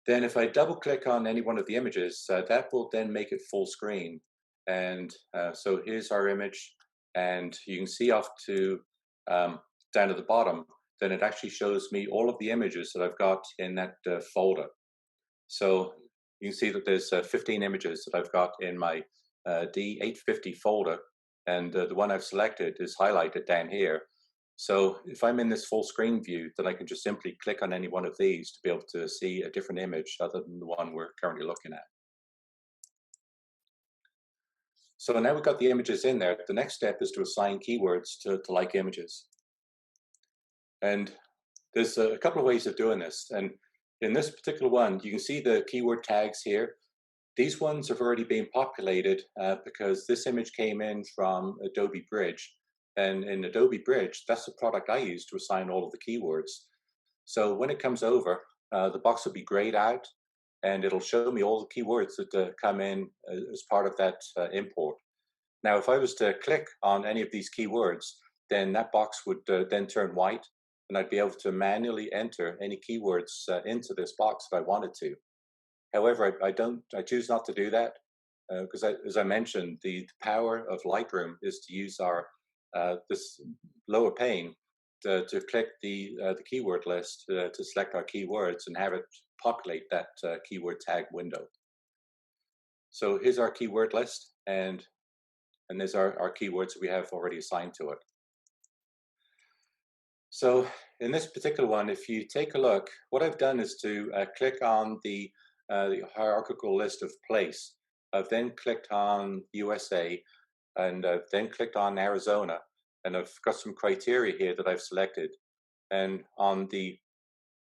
Then if I double click on any one of the images, that will then make it full screen. And so here's our image. And you can see off to down at the bottom, then it actually shows me all of the images that I've got in that folder. So you can see that there's 15 images that I've got in my D850 folder, and the one I've selected is highlighted down here. So if I'm in this full screen view, then I can just simply click on any one of these to be able to see a different image other than the one we're currently looking at. So now we've got the images in there. The next step is to assign keywords to like images. And there's a couple of ways of doing this. And in this particular one, you can see the keyword tags here. These ones have already been populated because this image came in from Adobe Bridge. And in Adobe Bridge, that's the product I use to assign all of the keywords. So when it comes over, the box will be grayed out, and it'll show me all the keywords that come in as part of that import. Now, if I was to click on any of these keywords, then that box would then turn white, and I'd be able to manually enter any keywords into this box if I wanted to. However, I choose not to do that because, as I mentioned, the power of Lightroom is to use our this lower pane to click the keyword list to select our keywords and have it populate that keyword tag window. So here's our keyword list, and there's our keywords that we have already assigned to it. So in this particular one, if you take a look, what I've done is to click on the hierarchical list of place. I've then clicked on USA, and I've then clicked on Arizona, and I've got some criteria here that I've selected. And on the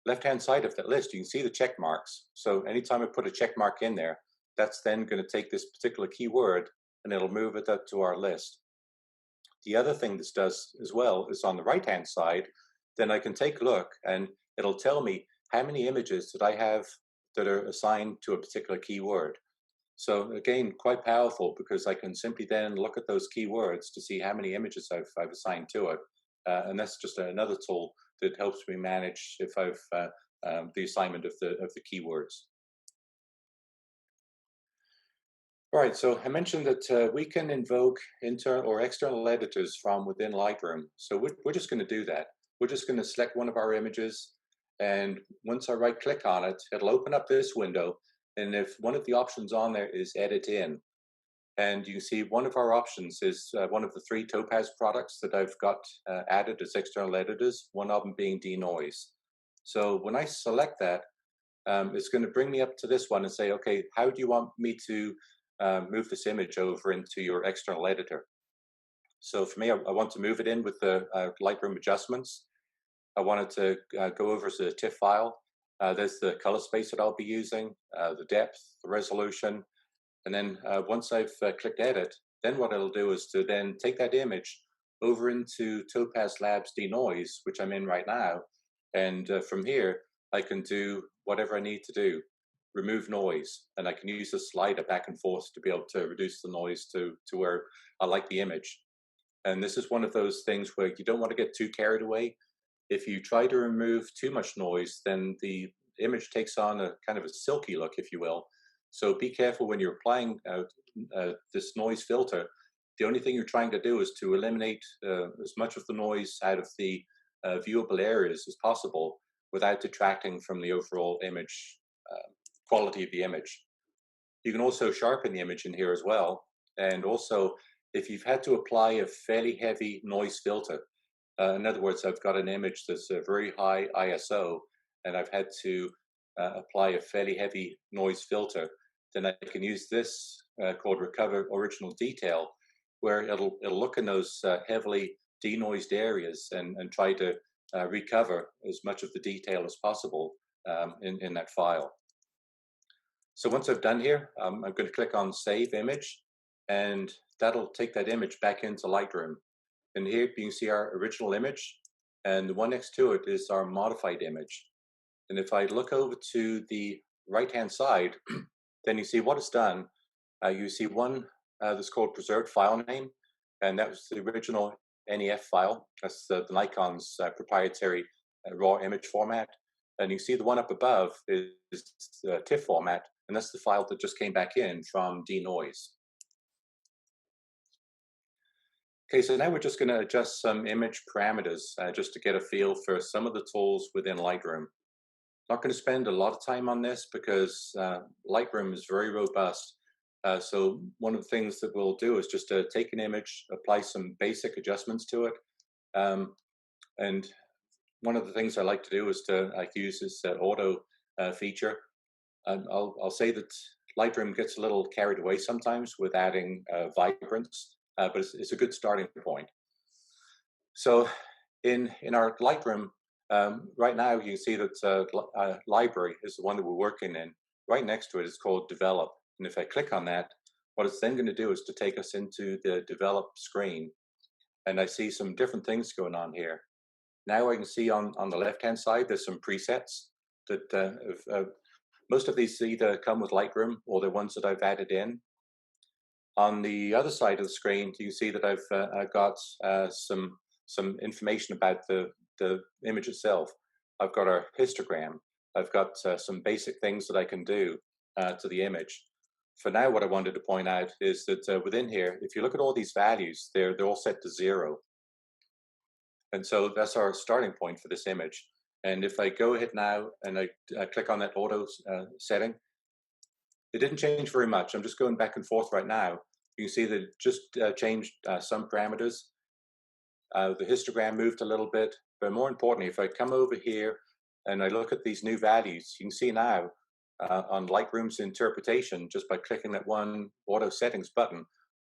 left-hand side of that list, you can see the check marks. So anytime I put a check mark in there, that's then going to take this particular keyword and it'll move it up to our list. The other thing this does as well is on the right-hand side, then I can take a look and it'll tell me how many images that I have that are assigned to a particular keyword. So again, quite powerful, because I can simply then look at those keywords to see how many images I've assigned to it. And that's just another tool that helps me manage if I've the assignment of the keywords. All right, so I mentioned that we can invoke internal or external editors from within Lightroom. So we're just going to do that. We're just going to select one of our images, and once I right-click on it, it'll open up this window. And if one of the options on there is Edit In, and you can see one of our options is one of the 3 Topaz products that I've got added as external editors, one of them being Denoise. So when I select that, it's going to bring me up to this one and say, okay, how do you want me to move this image over into your external editor? So for me, I want to move it in with the Lightroom adjustments. I wanted to go over as a TIFF file. There's the color space that I'll be using, the depth, the resolution. And then once I've clicked edit, then what it'll do is to then take that image over into Topaz Labs Denoise, which I'm in right now. And from here, I can do whatever I need to do, remove noise. And I can use the slider back and forth to be able to reduce the noise to where I like the image. And this is one of those things where you don't want to get too carried away. If you try to remove too much noise, then the image takes on a kind of a silky look, if you will. So be careful when you're applying this noise filter. The only thing you're trying to do is to eliminate as much of the noise out of the viewable areas as possible without detracting from the overall image quality of the image. You can also sharpen the image in here as well. And also, if you've had to apply a fairly heavy noise filter, in other words, I've got an image that's a very high ISO, and I've had to apply a fairly heavy noise filter, then I can use this called Recover Original Detail, where it'll look in those heavily denoised areas and try to recover as much of the detail as possible in that file. So once I've done here, I'm going to click on Save Image, and that'll take that image back into Lightroom. And here you can see our original image, and the one next to it is our modified image. And if I look over to the right-hand side, then you see what it's done. You see one that's called Preserved File Name, and that was the original NEF file. That's the Nikon's proprietary raw image format. And you see the one up above is TIFF format, and that's the file that just came back in from Denoise. Okay, so now we're just going to adjust some image parameters just to get a feel for some of the tools within Lightroom. Not going to spend a lot of time on this because Lightroom is very robust. So one of the things that we'll do is just take an image, apply some basic adjustments to it. And one of the things I like to do is to use this auto feature. I'll say that Lightroom gets a little carried away sometimes with adding vibrance, but it's a good starting point. So in our Lightroom, right now you can see that library is the one that we're working in. Right next to it is called Develop. And if I click on that, what it's then going to do is to take us into the Develop screen. And I see some different things going on here. Now I can see on the left-hand side, there's some presets that most of these either come with Lightroom or they're ones that I've added in. On the other side of the screen, you can see that I've got some information about the image itself. I've got our histogram. I've got some basic things that I can do to the image. For now, what I wanted to point out is that within here, if you look at all these values, they're all set to 0. And so that's our starting point for this image. And if I go ahead now and I click on that auto setting, it didn't change very much. I'm just going back and forth right now. You can see that it just changed some parameters. The histogram moved a little bit, but more importantly, if I come over here and I look at these new values, you can see now on Lightroom's interpretation, just by clicking that one auto settings button,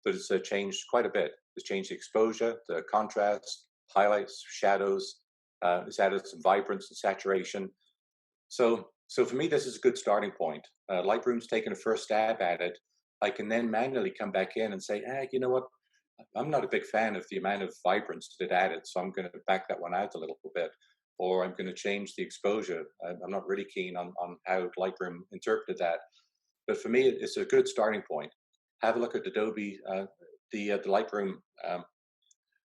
that it's changed quite a bit. It's changed the exposure, the contrast, highlights, shadows. It's added some vibrance and saturation. So for me, this is a good starting point. Lightroom's taken a first stab at it. I can then manually come back in and say, you know what? I'm not a big fan of the amount of vibrance that it added, so I'm going to back that one out a little bit, or I'm going to change the exposure. I'm not really keen on how Lightroom interpreted that, but for me, it's a good starting point. Have a look at Adobe, the Lightroom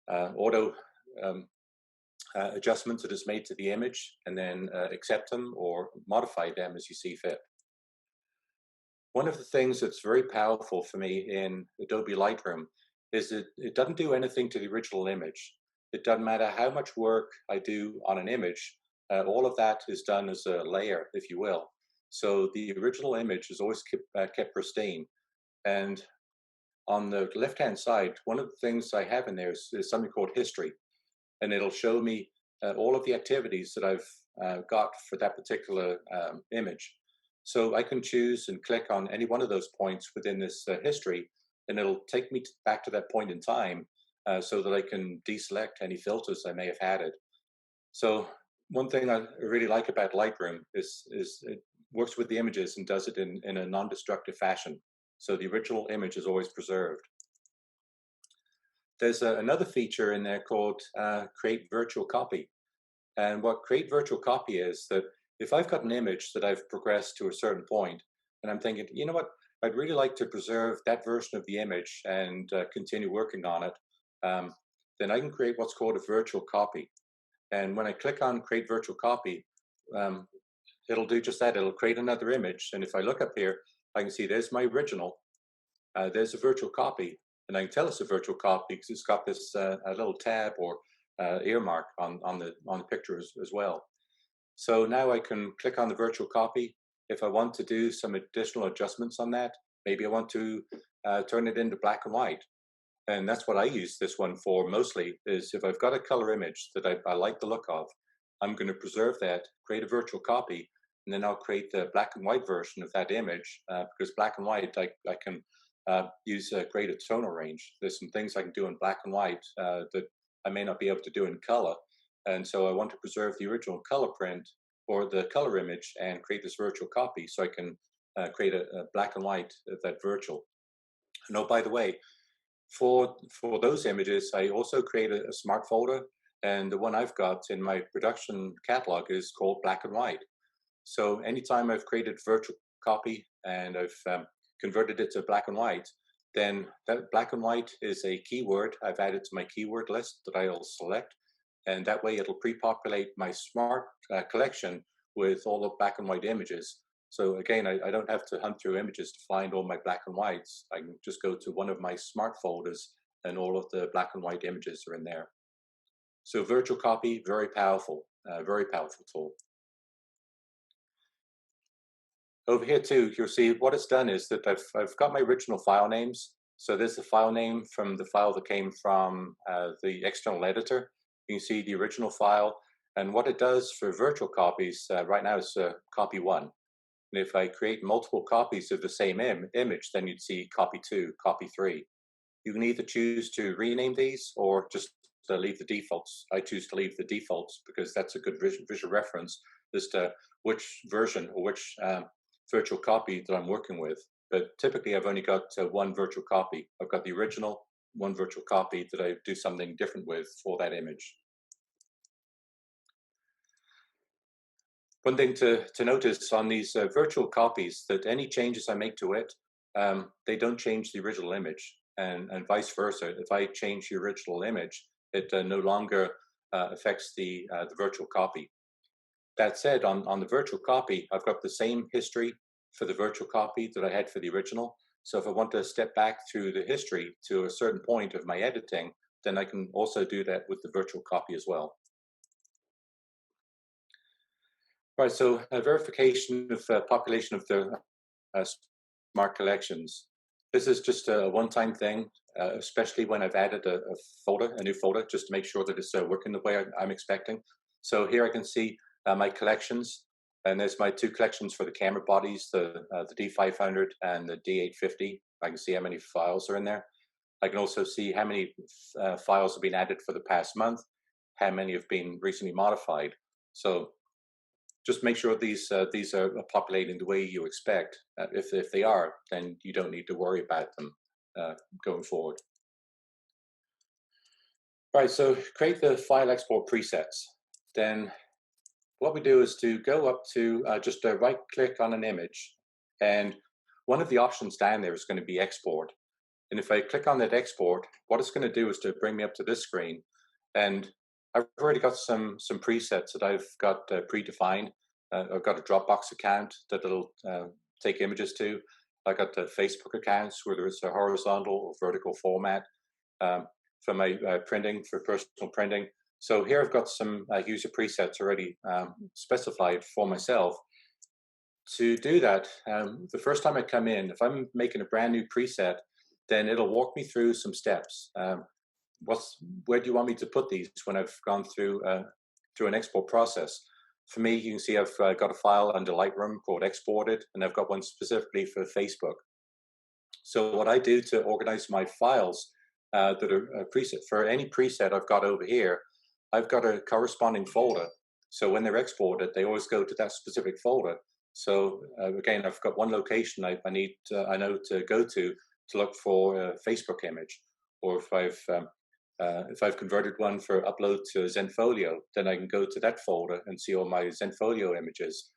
auto adjustments that is made to the image, and then accept them or modify them as you see fit. One of the things that's very powerful for me in Adobe Lightroom is that it doesn't do anything to the original image. It doesn't matter how much work I do on an image, all of that is done as a layer, if you will. So the original image is always kept pristine. And on the left-hand side, one of the things I have in there is something called history. And it'll show me all of the activities that I've got for that particular image. So I can choose and click on any one of those points within this history, and it'll take me back to that point in time so that I can deselect any filters I may have added. So one thing I really like about Lightroom is it works with the images and does it in a non-destructive fashion. So the original image is always preserved. There's another feature in there called Create Virtual Copy. And what Create Virtual Copy is that if I've got an image that I've progressed to a certain point, and I'm thinking, you know what, I'd really like to preserve that version of the image and continue working on it, then I can create what's called a virtual copy. And when I click on Create Virtual Copy, it'll do just that. It'll create another image. And if I look up here, I can see there's my original. There's a virtual copy. And I can tell it's a virtual copy because it's got this a little tab or earmark on the picture as well. So now I can click on the virtual copy. If I want to do some additional adjustments on that, maybe I want to turn it into black and white. And that's what I use this one for mostly, is if I've got a color image that I like the look of, I'm going to preserve that, create a virtual copy, and then I'll create the black and white version of that image, because black and white, I can use a greater tonal range. There's some things I can do in black and white that I may not be able to do in color. And so I want to preserve the original color print or the color image and create this virtual copy so I can create a black and white of that virtual. And oh, by the way, for those images, I also created a smart folder, and the one I've got in my production catalog is called black and white. So anytime I've created virtual copy and I've converted it to black and white, then that black and white is a keyword I've added to my keyword list that I'll select. And that way it'll pre-populate my smart collection with all the black and white images. So again, I don't have to hunt through images to find all my black and whites. I can just go to one of my smart folders and all of the black and white images are in there. So virtual copy, very powerful tool. Over here too, you'll see what it's done is that I've got my original file names. So there's the file name from the file that came from the external editor. You can see the original file. And what it does for virtual copies right now is copy 1. And if I create multiple copies of the same image, then you'd see copy 2, copy 3. You can either choose to rename these or just leave the defaults. I choose to leave the defaults because that's a good visual reference as to which version or which virtual copy that I'm working with. But typically I've only got one virtual copy. I've got the original, one virtual copy that I do something different with for that image. One thing to notice on these virtual copies, that any changes I make to it, they don't change the original image, and vice versa. If I change the original image, it no longer affects the virtual copy. That said, on the virtual copy, I've got the same history for the virtual copy that I had for the original. So if I want to step back through the history to a certain point of my editing, then I can also do that with the virtual copy as well. Right, so a verification of population of the smart collections. This is just a one-time thing, especially when I've added a new folder, just to make sure that it's working the way I'm expecting. So here I can see my collections, and there's my two collections for the camera bodies, the D500 and the D850. I can see how many files are in there. I can also see how many files have been added for the past month, how many have been recently modified. So just make sure these are populating the way you expect. If they are, then you don't need to worry about them going forward. All right, so create the file export presets. Then what we do is to go up to just right click on an image, and one of the options down there is going to be export. And if I click on that export, what it's going to do is to bring me up to this screen, and I've already got some presets that I've got predefined. I've got a Dropbox account that it'll take images to. I've got the Facebook accounts, whether it's a horizontal or vertical format, for my printing, for personal printing. So here I've got some user presets already specified for myself. To do that, the first time I come in, if I'm making a brand new preset, then it'll walk me through some steps. Where do you want me to put these when I've gone through an export process? For me, you can see I've got a file under Lightroom called Exported, and I've got one specifically for Facebook. So what I do to organize my files that are preset, for any preset I've got over here, I've got a corresponding folder. So when they're exported, they always go to that specific folder. So again, I've got one location I know to go to look for a Facebook image, or if I've converted one for upload to Zenfolio, then I can go to that folder and see all my Zenfolio images.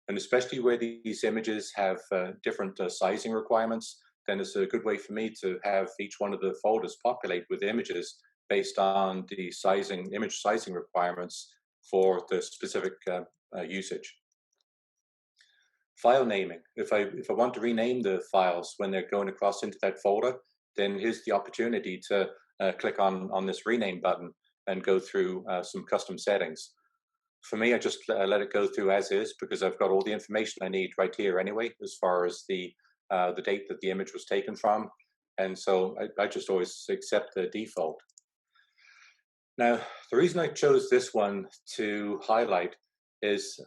And especially where these images have different sizing requirements, then it's a good way for me to have each one of the folders populate with images based on the image sizing requirements for the specific usage. File naming. If I want to rename the files when they're going across into that folder, then here's the opportunity to click on this rename button and go through some custom settings. For me, I just let it go through as is, because I've got all the information I need right here anyway, as far as the date that the image was taken from. And so I just always accept the default. Now, the reason I chose this one to highlight is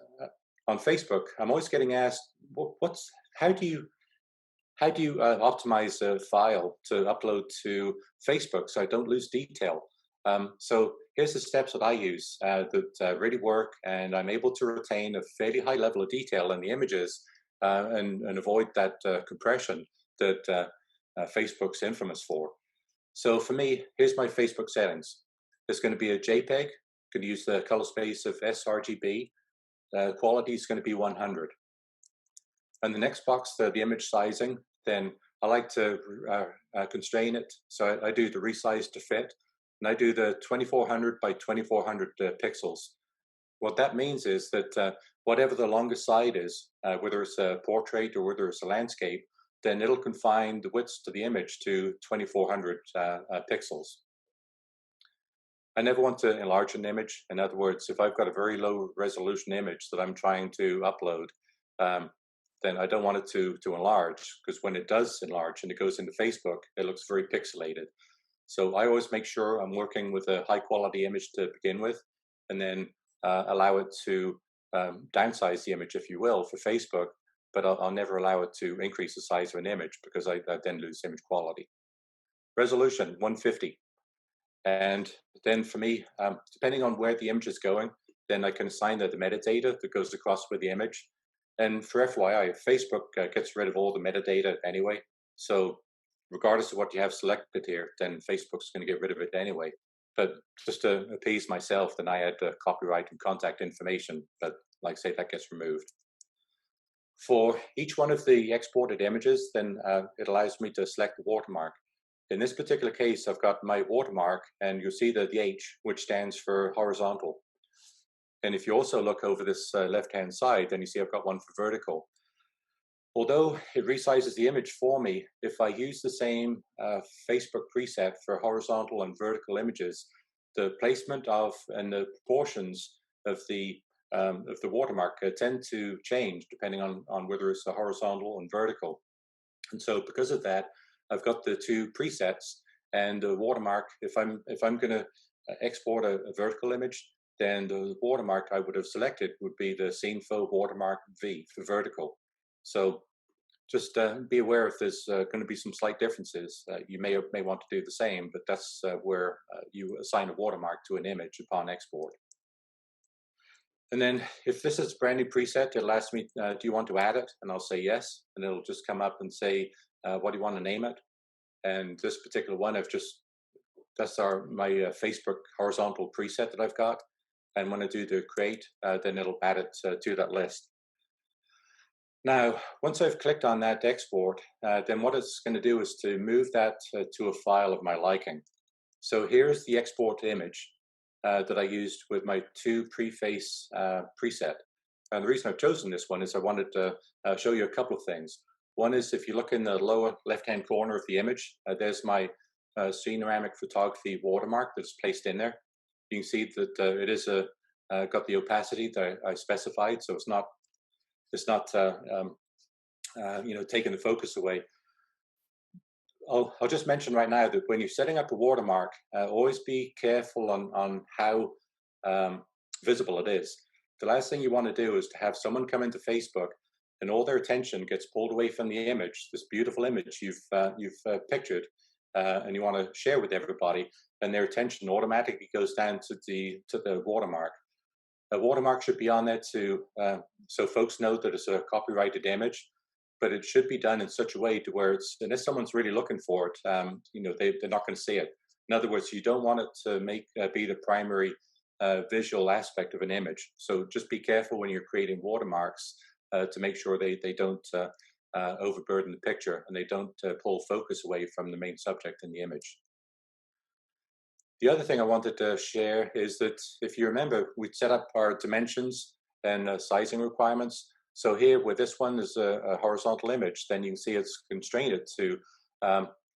on Facebook, I'm always getting asked, how do you optimize a file to upload to Facebook so I don't lose detail? So here's the steps that I use that really work, and I'm able to retain a fairly high level of detail in the images and avoid that compression that Facebook's infamous for. So for me, here's my Facebook settings. It's going to be a JPEG. Going to use the color space of sRGB. Quality is going to be 100. And the next box, the image sizing, then I like to constrain it. So I do the resize to fit, and I do the 2400 by 2400 pixels. What that means is that whatever the longest side is, whether it's a portrait or whether it's a landscape, then it'll confine the widths to the image to 2400 pixels. I never want to enlarge an image. In other words, if I've got a very low resolution image that I'm trying to upload, then I don't want it to enlarge, because when it does enlarge and it goes into Facebook, it looks very pixelated. So I always make sure I'm working with a high quality image to begin with, and then allow it to downsize the image, if you will, for Facebook, but I'll never allow it to increase the size of an image, because I then lose image quality. Resolution 150. And then for me, depending on where the image is going, then I can assign the metadata that goes across with the image. And for FYI, Facebook gets rid of all the metadata anyway. So regardless of what you have selected here, then Facebook's going to get rid of it anyway. But just to appease myself, then I add copyright and contact information. But like I say, that gets removed. For each one of the exported images, then it allows me to select the watermark. In this particular case, I've got my watermark, and you'll see the H, which stands for horizontal. And if you also look over this left-hand side, then you see I've got one for vertical. Although it resizes the image for me, if I use the same Facebook preset for horizontal and vertical images, the placement of and the proportions of the watermark tend to change depending on whether it's a horizontal and vertical. And so because of that, I've got the two presets and the watermark. If I'm going to export a vertical image, then the watermark I would have selected would be the SceneFo watermark V for vertical. So just be aware if there's going to be some slight differences. You may want to do the same, but that's where you assign a watermark to an image upon export. And then if this is a brand new preset, it'll ask me, do you want to add it? And I'll say yes. And it'll just come up and say, what do you want to name it? And this particular one, that's my Facebook horizontal preset that I've got. And when I do the create, then it'll add it to that list. Now, once I've clicked on that export, then what it's going to do is to move that to a file of my liking. So here's the export image that I used with my two preface preset. And the reason I've chosen this one is I wanted to show you a couple of things. One is if you look in the lower left-hand corner of the image, there's my Ceneramic Photography watermark that's placed in there. You can see that it is got the opacity that I specified, so it's not taking the focus away. I'll just mention right now that when you're setting up a watermark, always be careful on how visible it is. The last thing you want to do is to have someone come into Facebook and all their attention gets pulled away from the image, this beautiful image you've pictured, and you want to share with everybody, and their attention automatically goes down to the watermark. A watermark should be on there so folks know that it's a copyrighted image, but it should be done in such a way to where and if someone's really looking for it, they're not going to see it. In other words, you don't want it to be the primary visual aspect of an image. So just be careful when you're creating watermarks to make sure they don't overburden the picture and they don't pull focus away from the main subject in the image. The other thing I wanted to share is that if you remember, we set up our dimensions and sizing requirements. So here, where this one is a horizontal image, then you can see it's constrained to,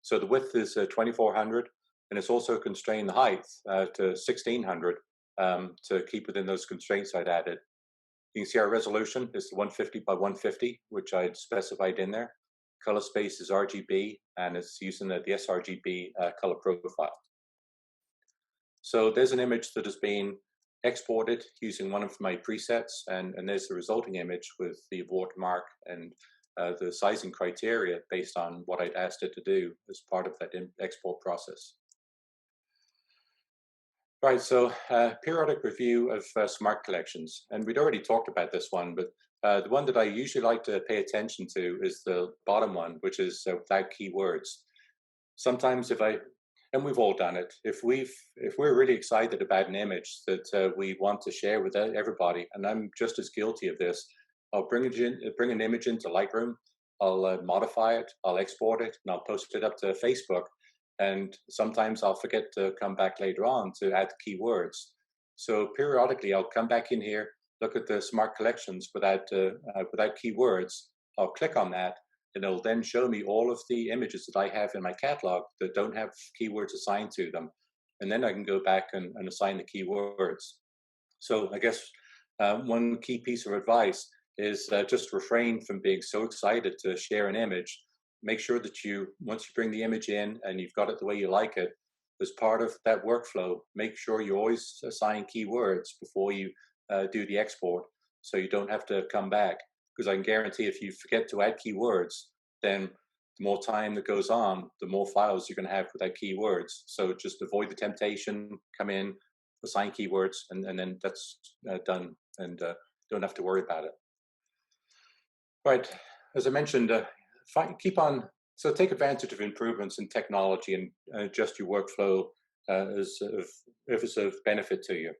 so the width is 2400, and it's also constrained the height to 1600 to keep within those constraints I'd added. You can see our resolution is 150 by 150, which I'd specified in there. Color space is RGB, and it's using the sRGB color profile. So there's an image that has been exported using one of my presets, and there's the resulting image with the watermark and the sizing criteria based on what I'd asked it to do as part of that export process. Right, so periodic review of smart collections, and we'd already talked about this one, but the one that I usually like to pay attention to is the bottom one, which is without keywords. Sometimes and we've all done it. If we're really excited about an image that we want to share with everybody, and I'm just as guilty of this, I'll bring an image into Lightroom, I'll modify it, I'll export it, and I'll post it up to Facebook. And sometimes I'll forget to come back later on to add keywords. So periodically, I'll come back in here, look at the smart collections without keywords. I'll click on that, and it'll then show me all of the images that I have in my catalog that don't have keywords assigned to them. And then I can go back and assign the keywords. So I guess one key piece of advice is just refrain from being so excited to share an image. Make sure that once you bring the image in and you've got it the way you like it, as part of that workflow, make sure you always assign keywords before you do the export, so you don't have to come back. Because I can guarantee if you forget to add keywords, then the more time that goes on, the more files you're going to have without keywords. So just avoid the temptation, come in, assign keywords, and then that's done, and don't have to worry about it. Right, as I mentioned, take advantage of improvements in technology and adjust your workflow if it's of benefit to you.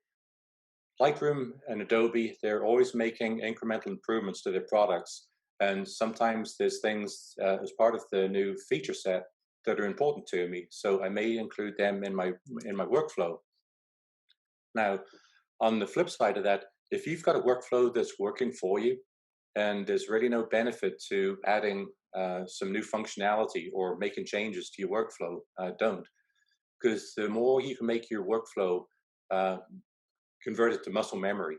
Lightroom and Adobe, they're always making incremental improvements to their products. And sometimes there's things as part of the new feature set that are important to me. So I may include them in my workflow. Now, on the flip side of that, if you've got a workflow that's working for you and there's really no benefit to adding some new functionality or making changes to your workflow, don't. Because the more you can make your workflow convert it to muscle memory.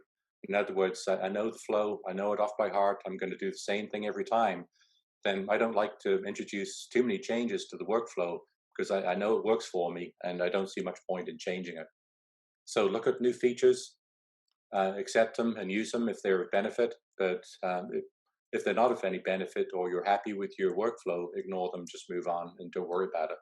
In other words, I know the flow, I know it off by heart, I'm going to do the same thing every time. then I don't like to introduce too many changes to the workflow because I know it works for me and I don't see much point in changing it. So look at new features, accept them and use them if they're of benefit, but if they're not of any benefit or you're happy with your workflow, ignore them, just move on and don't worry about it.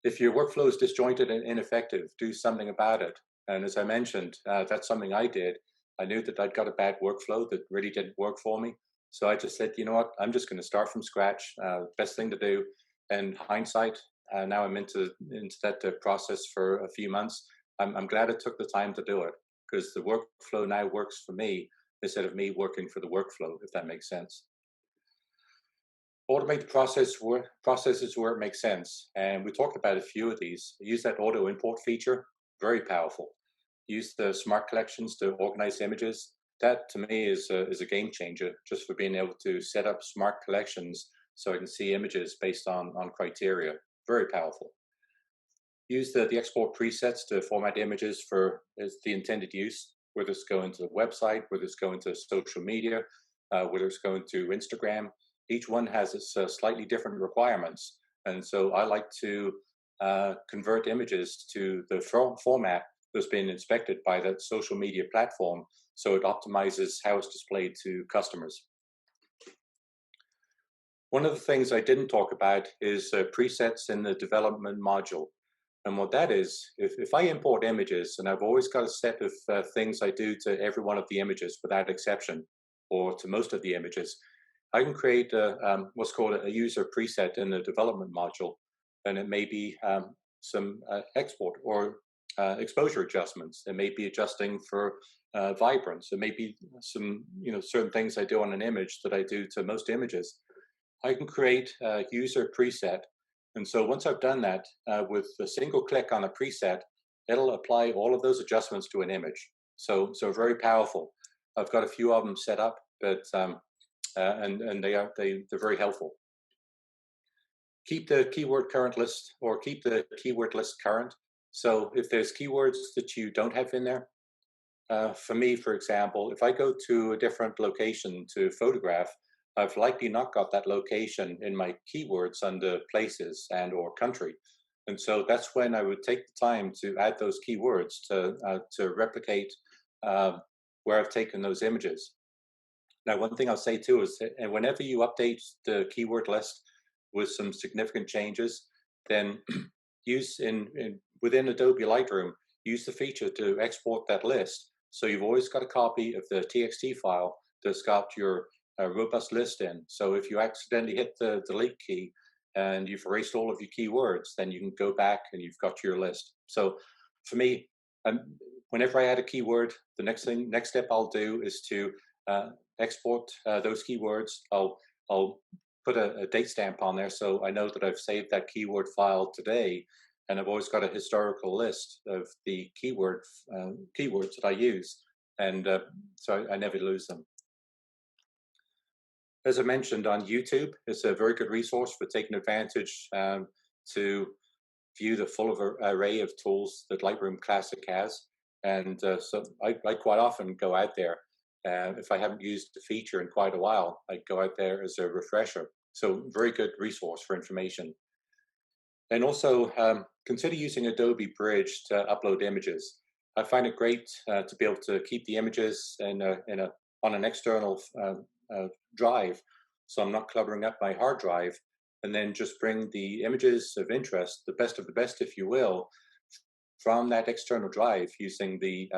If your workflow is disjointed and ineffective, do something about it. And as I mentioned, that's something I did. I knew that I'd got a bad workflow that really didn't work for me. So I just said, you know what, I'm just going to start from scratch. Best thing to do. And hindsight, now I'm into that process for a few months. I'm glad I took the time to do it because the workflow now works for me instead of me working for the workflow, if that makes sense. Automate the processes where it makes sense. And we talked about a few of these. Use that auto import feature, very powerful. Use the smart collections to organize images. That to me is a game changer just for being able to set up smart collections so I can see images based on criteria. Very powerful. Use the export presets to format images for the intended use, whether it's going to the website, whether it's going to social media, whether it's going to Instagram. Each one has its slightly different requirements. And so I like to convert images to the format that's been inspected by that social media platform so it optimizes how it's displayed to customers. One of the things I didn't talk about is presets in the development module. And what that is, if I import images, and I've always got a set of things I do to every one of the images without exception, or to most of the images, I can create what's called a user preset in the development module. And it may be some export or exposure adjustments. It may be adjusting for vibrance. It may be some certain things I do on an image that I do to most images. I can create a user preset. And so once I've done that, with a single click on a preset, it'll apply all of those adjustments to an image. So very powerful. I've got a few of them set up, but and they're very helpful. Keep the keyword current list, or keep the keyword list current. So if there's keywords that you don't have in there, for me, for example, if I go to a different location to photograph, I've likely not got that location in my keywords under places and or country. And so that's when I would take the time to add those keywords to replicate where I've taken those images. Now, one thing I'll say too is that whenever you update the keyword list with some significant changes, then use within Adobe Lightroom, use the feature to export that list. So you've always got a copy of the TXT file that's got your robust list in. So if you accidentally hit the delete key and you've erased all of your keywords, then you can go back and you've got your list. So for me, whenever I add a keyword, the next step I'll do is to export those keywords. I'll put a date stamp on there so I know that I've saved that keyword file today, and I've always got a historical list of the keywords that I use, and so I never lose them. As I mentioned, on YouTube, it's a very good resource for taking advantage to view the full array of tools that Lightroom Classic has. And so I quite often go out there. If I haven't used the feature in quite a while, I go out there as a refresher. So very good resource for information. And also consider using Adobe Bridge to upload images. I find it great to be able to keep the images on an external drive, so I'm not cluttering up my hard drive, and then just bring the images of interest, the best of the best, if you will, from that external drive using the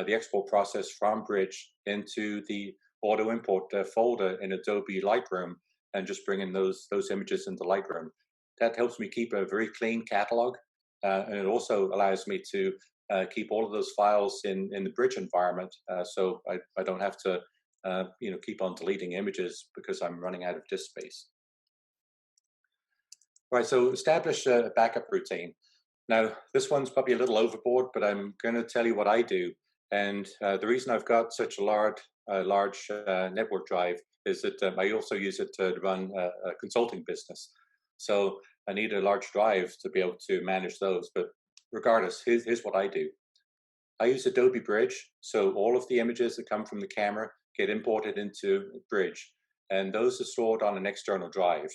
export process from Bridge into the auto import folder in Adobe Lightroom, and just bringing those images into Lightroom. That helps me keep a very clean catalog, and it also allows me to keep all of those files in the Bridge environment, so I don't have to keep on deleting images because I'm running out of disk space. Right, so establish a backup routine. Now, this one's probably a little overboard, but I'm going to tell you what I do. And the reason I've got such a large network drive is that I also use it to run a consulting business. So I need a large drive to be able to manage those. But regardless, here's what I do. I use Adobe Bridge, so all of the images that come from the camera get imported into Bridge. and those are stored on an external drive.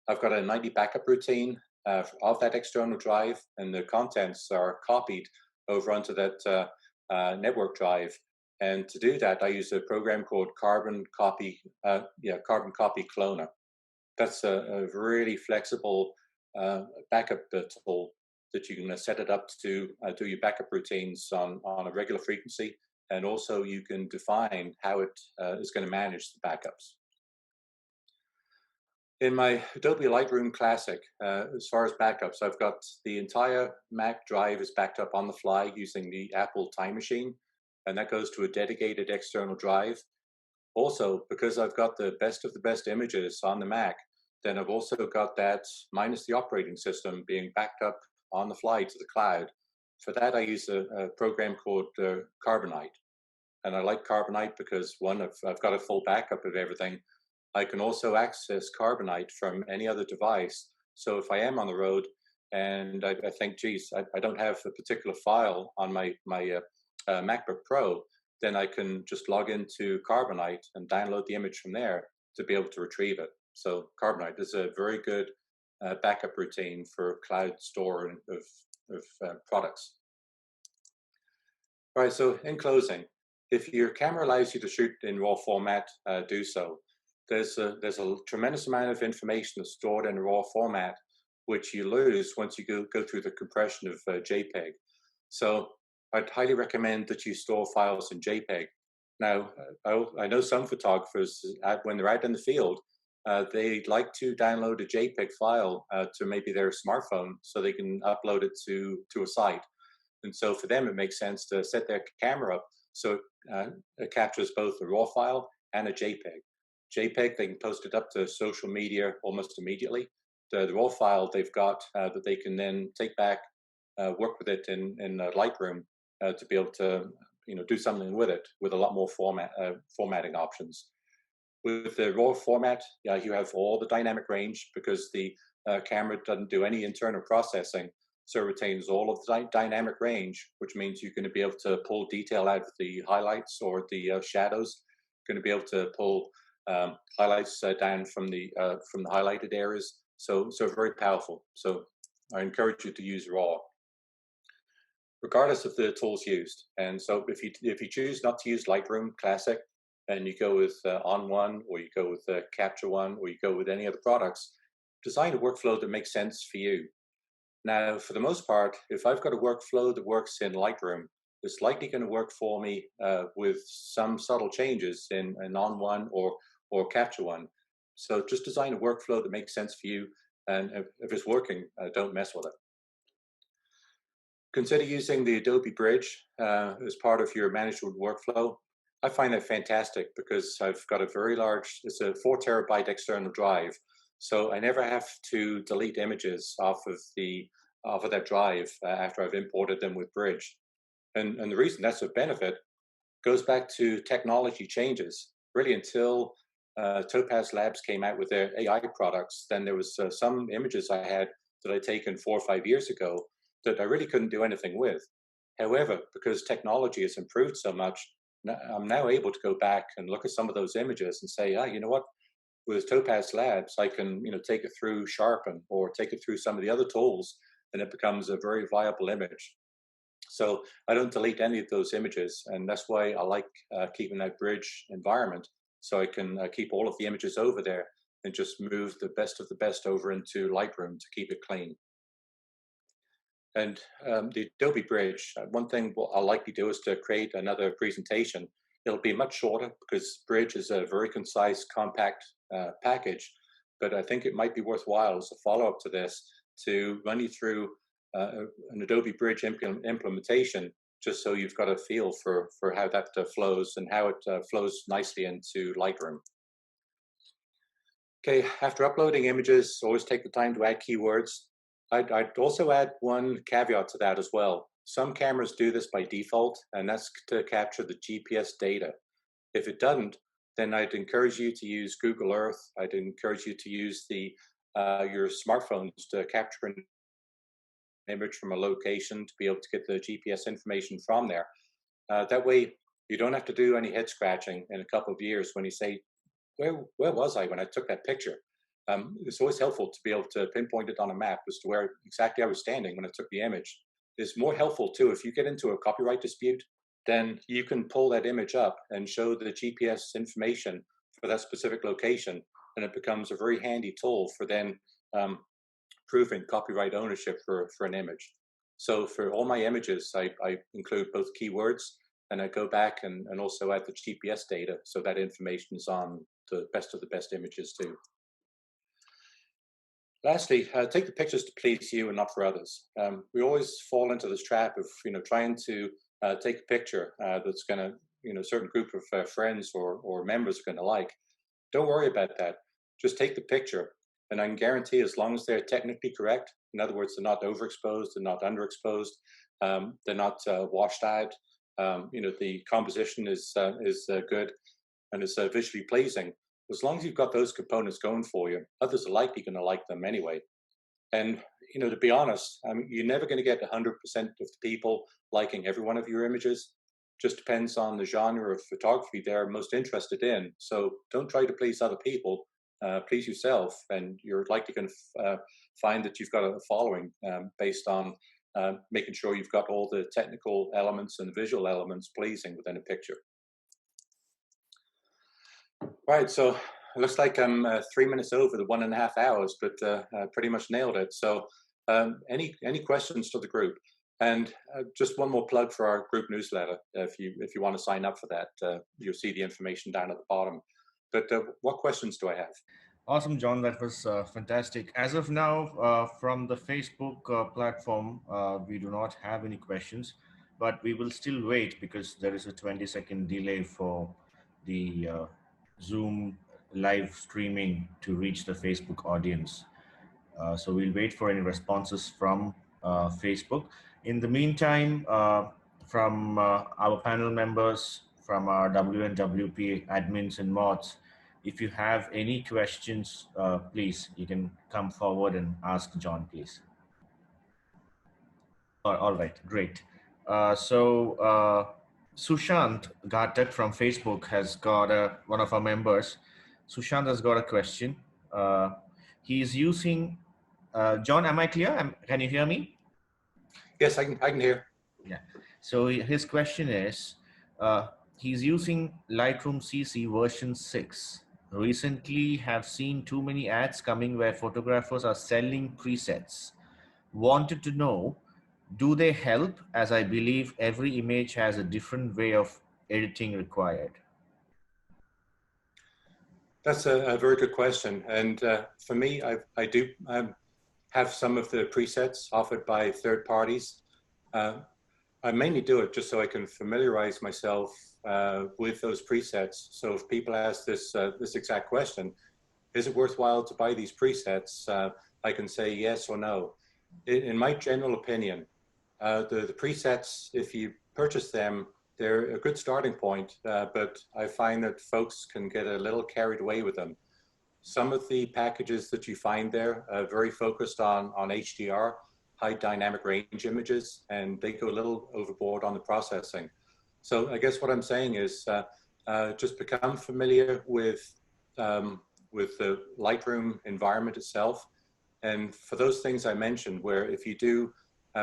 I've got a nightly backup routine of that external drive, and the contents are copied over onto that network drive. And to do that, I use a program called Carbon Copy Cloner. That's a really flexible backup tool that you can set it up to do your backup routines on a regular frequency, and also you can define how it is going to manage the backups. In my Adobe Lightroom Classic, as far as backups, I've got the entire Mac drive is backed up on the fly using the Apple Time Machine, and that goes to a dedicated external drive. Also, because I've got the best of the best images on the Mac, then I've also got that minus the operating system being backed up on the fly to the cloud. For that, I use a program called Carbonite. And I like Carbonite because, one, I've got a full backup of everything. I can also access Carbonite from any other device. So if I am on the road and I think, geez, I don't have a particular file on my MacBook Pro, then I can just log into Carbonite and download the image from there to be able to retrieve it. So Carbonite is a very good backup routine for cloud store of products. All right, so in closing, if your camera allows you to shoot in RAW format, do so. There's a tremendous amount of information that's stored in RAW format, which you lose once you go through the compression of JPEG. So I'd highly recommend that you store files in JPEG. Now, I know some photographers, when they're out in the field, they like to download a JPEG file to maybe their smartphone so they can upload it to a site. And so for them, it makes sense to set their camera up so it captures both a RAW file and a JPEG. JPEG, they can post it up to social media almost immediately. The RAW file they've got that they can then take back, work with it in Lightroom to be able to do something with it with a lot more formatting options. With the RAW format, you have all the dynamic range because the camera doesn't do any internal processing, so it retains all of the dynamic range, which means you're going to be able to pull detail out of the highlights or the shadows. You're going to be able to pull highlights down from the highlighted areas. So very powerful. So I encourage you to use RAW, regardless of the tools used. And so if you choose not to use Lightroom Classic, and you go with On1, or you go with Capture One, or you go with any other products, design a workflow that makes sense for you. Now, for the most part, if I've got a workflow that works in Lightroom, it's likely going to work for me with some subtle changes in On1 or Capture One. So just design a workflow that makes sense for you, and if it's working, don't mess with it. Consider using the Adobe Bridge as part of your management workflow. I find that fantastic because I've got a very large, it's a 4 terabyte external drive. So I never have to delete images off of that drive after I've imported them with Bridge. And the reason that's a benefit goes back to technology changes. Really until Topaz Labs came out with their AI products, then there was some images I had that I'd taken 4 or 5 years ago that I really couldn't do anything with. However, because technology has improved so much, I'm now able to go back and look at some of those images and say, you know what, with Topaz Labs, I can take it through Sharpen or take it through some of the other tools, and it becomes a very viable image. So I don't delete any of those images, and that's why I like keeping that Bridge environment, so I can keep all of the images over there and just move the best of the best over into Lightroom to keep it clean. And the Adobe Bridge, one thing what I'll likely do is to create another presentation. It'll be much shorter because Bridge is a very concise, compact package, but I think it might be worthwhile as a follow-up to this to run you through an Adobe Bridge implementation, just so you've got a feel for how that flows and how it flows nicely into Lightroom. Okay, after uploading images, always take the time to add keywords. I'd also add one caveat to that as well. Some cameras do this by default, and that's to capture the GPS data. If it doesn't, then I'd encourage you to use Google Earth. I'd encourage you to use your smartphones to capture an image from a location to be able to get the GPS information from there. That way, you don't have to do any head scratching in a couple of years when you say, where was I when I took that picture? It's always helpful to be able to pinpoint it on a map as to where exactly I was standing when I took the image. It's more helpful too if you get into a copyright dispute, then you can pull that image up and show the GPS information for that specific location, and it becomes a very handy tool for then proving copyright ownership for an image. So for all my images, I include both keywords, and I go back and also add the GPS data, so that information is on the best of the best images too. Lastly, take the pictures to please you and not for others. We always fall into this trap of trying to take a picture that's going to a certain group of friends or members are going to like. Don't worry about that. Just take the picture, and I can guarantee, as long as they're technically correct, in other words, they're not overexposed, they're not underexposed, they're not washed out. The composition is good and is visually pleasing. As long as you've got those components going for you, others are likely going to like them anyway. And to be honest, I mean, you're never going to get 100% of the people liking every one of your images. Just depends on the genre of photography they're most interested in. So don't try to please other people. Please yourself, and you're likely going to find that you've got a following based on making sure you've got all the technical elements and visual elements pleasing within a picture. Right, so it looks like I'm 3 minutes over the 1.5 hours, but pretty much nailed it. So any questions to the group? And just one more plug for our group newsletter. If you want to sign up for that, you'll see the information down at the bottom. But what questions do I have? Awesome, John. That was fantastic. As of now, from the Facebook platform, we do not have any questions, but we will still wait because there is a 20-second delay for the Zoom live streaming to reach the Facebook audience. So we'll wait for any responses from Facebook. In the meantime, from our panel members, from our WNWP admins and mods, if you have any questions, please, you can come forward and ask John, please. All right, great. Sushant Ghatak from Facebook has got one of our members. Sushant has got a question. He's using, John, am I clear? Can you hear me? Yes, I can hear. Yeah. So his question is, he's using Lightroom CC version 6. Recently have seen too many ads coming where photographers are selling presets. Wanted to know, do they help, as I believe every image has a different way of editing required? That's a very good question. And for me, I do have some of the presets offered by third parties. I mainly do it just so I can familiarize myself with those presets. So if people ask this exact question, is it worthwhile to buy these presets? I can say yes or no. In my general opinion, the presets, if you purchase them, they're a good starting point, but I find that folks can get a little carried away with them. Some of the packages that you find there are very focused on HDR, high dynamic range images, and they go a little overboard on the processing. So I guess what I'm saying is just become familiar with the Lightroom environment itself. And for those things I mentioned, where if you do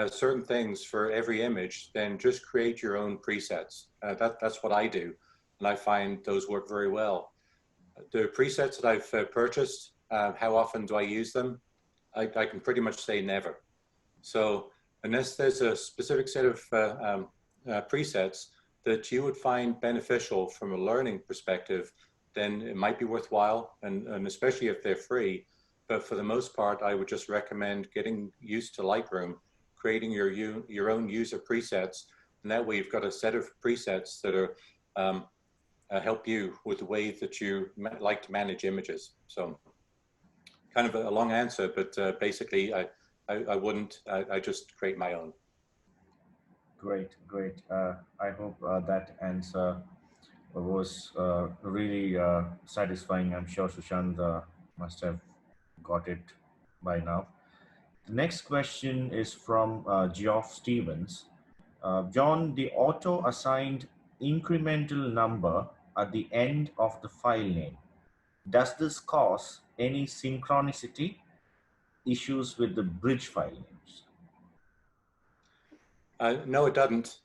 certain things for every image, then just create your own presets. That's what I do, and I find those work very well. The presets that I've purchased, how often do I use them? I can pretty much say never. So unless there's a specific set of presets that you would find beneficial from a learning perspective, then it might be worthwhile, and especially if they're free. But for the most part, I would just recommend getting used to Lightroom, creating your own user presets, and that way you've got a set of presets that are help you with the way that you like to manage images. So kind of a long answer, but basically I wouldn't, I just create my own. Great. I hope that answer was really satisfying. I'm sure Sushant must have got it by now. The next question is from Geoff Stevens. John, the auto-assigned incremental number at the end of the file name, Does this cause any synchronicity issues with the bridge file names? No, it doesn't.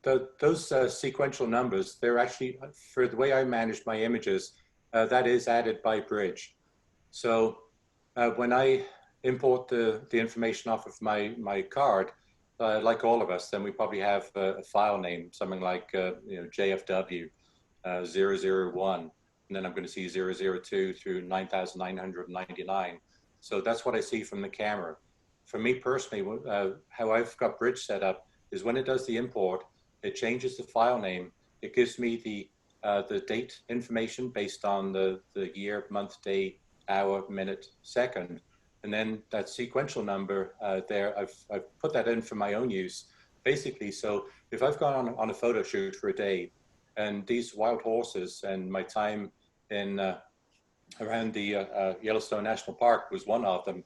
Those sequential numbers, they're actually, for the way I manage my images, that is added by bridge. So when I import the information off of my card, like all of us, then we probably have a file name, something like JFW 001, and then I'm going to see 002 through 9999. So that's what I see from the camera. For me personally, how I've got Bridge set up is when it does the import, it changes the file name. It gives me the date information based on the year, month, day, hour, minute, second, and then that sequential number there, I've put that in for my own use, basically. So if I've gone on a photo shoot for a day, and these wild horses and my time in around the Yellowstone National Park was one of them.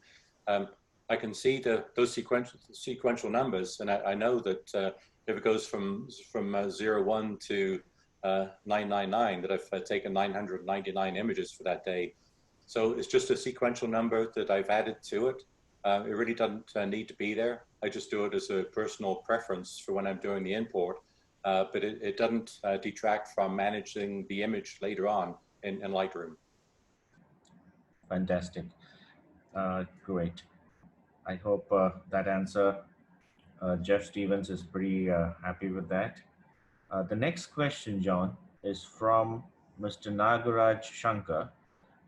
I can see those sequential numbers, and I know that if it goes from 01 to 999, that I've taken 999 images for that day. So it's just a sequential number that I've added to it. It really doesn't need to be there. I just do it as a personal preference for when I'm doing the import. But it doesn't detract from managing the image later on in Lightroom. Fantastic. Great. I hope that answer, Jeff Stevens is pretty happy with that. The next question, John, is from Mr. Nagaraj Shankar.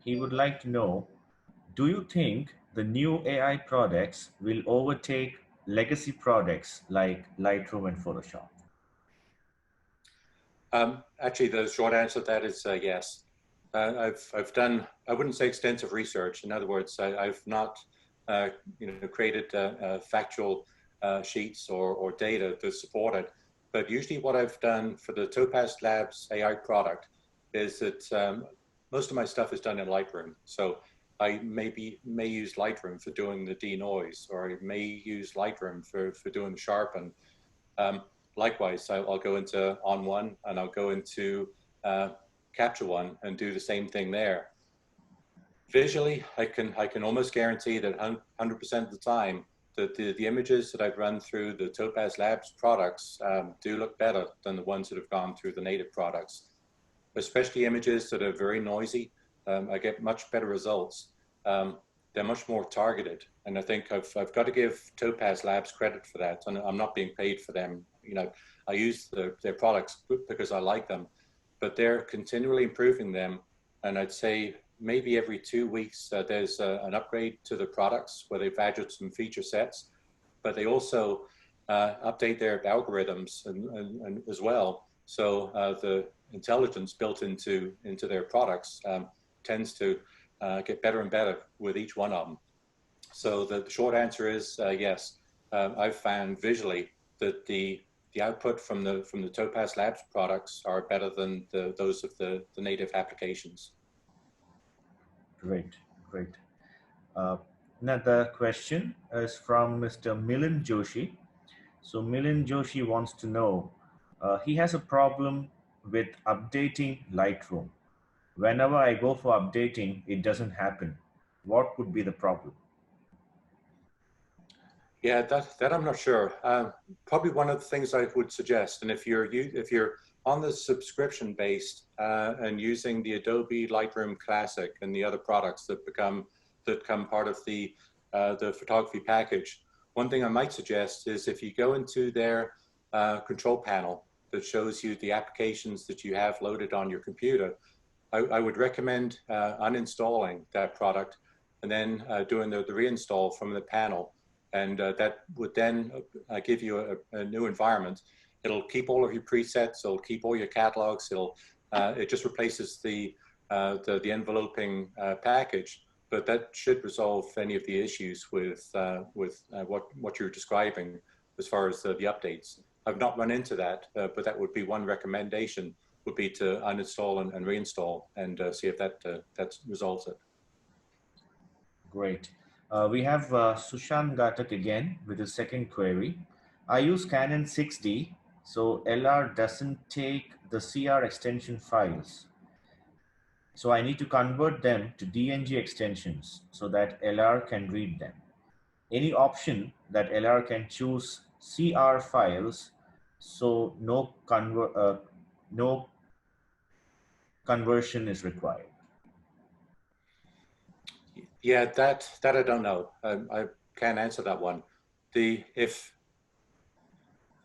He would like to know, do you think the new AI products will overtake legacy products like Lightroom and Photoshop? Actually, the short answer to that is yes. I've done, I wouldn't say extensive research. In other words, I've not created factual sheets or data to support it. But usually what I've done for the Topaz Labs AI product is that most of my stuff is done in Lightroom. So I may use Lightroom for doing the denoise, or I may use Lightroom for doing the sharpen. Likewise, I'll go into On One and I'll go into Capture One and do the same thing there. Visually, I can almost guarantee that 100% of the time that the images that I've run through the Topaz Labs products do look better than the ones that have gone through the native products. Especially images that are very noisy, I get much better results. They're much more targeted, and I think I've got to give Topaz Labs credit for that. And I'm not being paid for them. I use their products because I like them, but they're continually improving them. And I'd say maybe every 2 weeks there's an upgrade to the products where they've added some feature sets, but they also update their algorithms and as well. So the intelligence built into their products tends to get better and better with each one of them. So the short answer is yes. I've found visually that the output from the Topaz Labs products are better than those of the native applications. Great, great. Another question is from Mr. Milind Joshi. So Milind Joshi wants to know, he has a problem with updating Lightroom. Whenever I go for updating, it doesn't happen. What could be the problem? Yeah, that I'm not sure. Probably one of the things I would suggest, and if you're on the subscription based and using the Adobe Lightroom Classic and the other products that become part of the photography package, one thing I might suggest is if you go into their control panel that shows you the applications that you have loaded on your computer, I would recommend uninstalling that product and then doing the reinstall from the panel. And that would then give you a new environment. It'll keep all of your presets. It'll keep all your catalogs. It just replaces the enveloping package. But that should resolve any of the issues with what you're describing as far as the updates. I've not run into that, but that would be one recommendation. Would be to uninstall and reinstall and see if that resolves it. Great. We have Sushant Ghatak again with his second query. I use Canon 6D, so LR doesn't take the CR extension files. So I need to convert them to DNG extensions so that LR can read them. Any option that LR can choose CR files, so no conversion is required. Yeah, that I don't know. I can't answer that one. The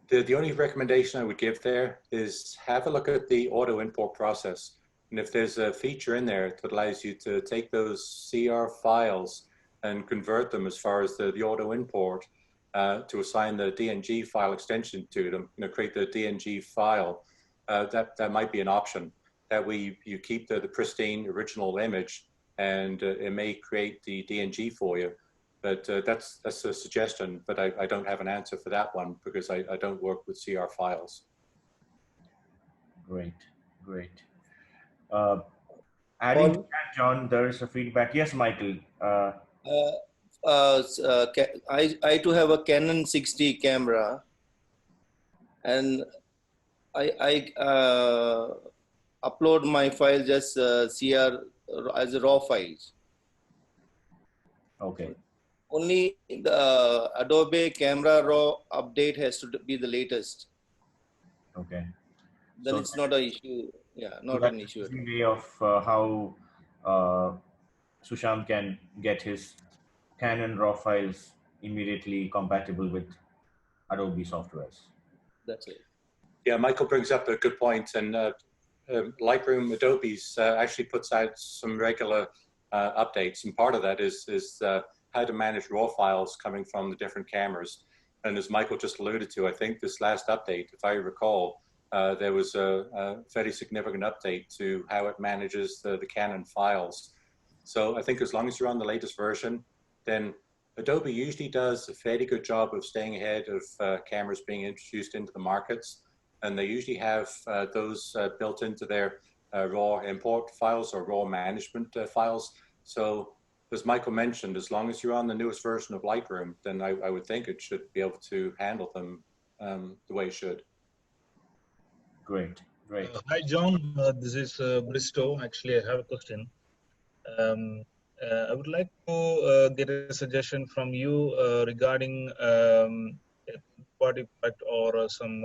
only recommendation I would give there is have a look at the auto import process. And if there's a feature in there that allows you to take those CR files and convert them as far as the auto import to assign the DNG file extension to them, create the DNG file, that might be an option. That way you keep the pristine original image and it may create the DNG for you. But that's a suggestion, but I don't have an answer for that one because I don't work with CR files. Great, great. Adding to that, John, there is a feedback. Yes, Michael. I too have a Canon 6D camera, and I upload my file just CR as a raw files. Okay. Only the Adobe Camera Raw update has to be the latest. Okay. Then So it's not an issue. Yeah, not an issue. That's the way of how Sushant can get his Canon RAW files immediately compatible with Adobe softwares. That's it. Yeah, Michael brings up a good point, and Lightroom Adobe's actually puts out some regular updates, and part of that is how to manage raw files coming from the different cameras. And as Michael just alluded to, I think this last update, if I recall, there was a very significant update to how it manages the Canon files. So I think as long as you're on the latest version, then Adobe usually does a fairly good job of staying ahead of cameras being introduced into the markets. And they usually have those built into their raw import files or raw management files. So as Michael mentioned, as long as you're on the newest version of Lightroom, then I would think it should be able to handle them the way it should. Great, great. Hi, John. This is Bristow. Actually, I have a question. I would like to get a suggestion from you regarding a body product or some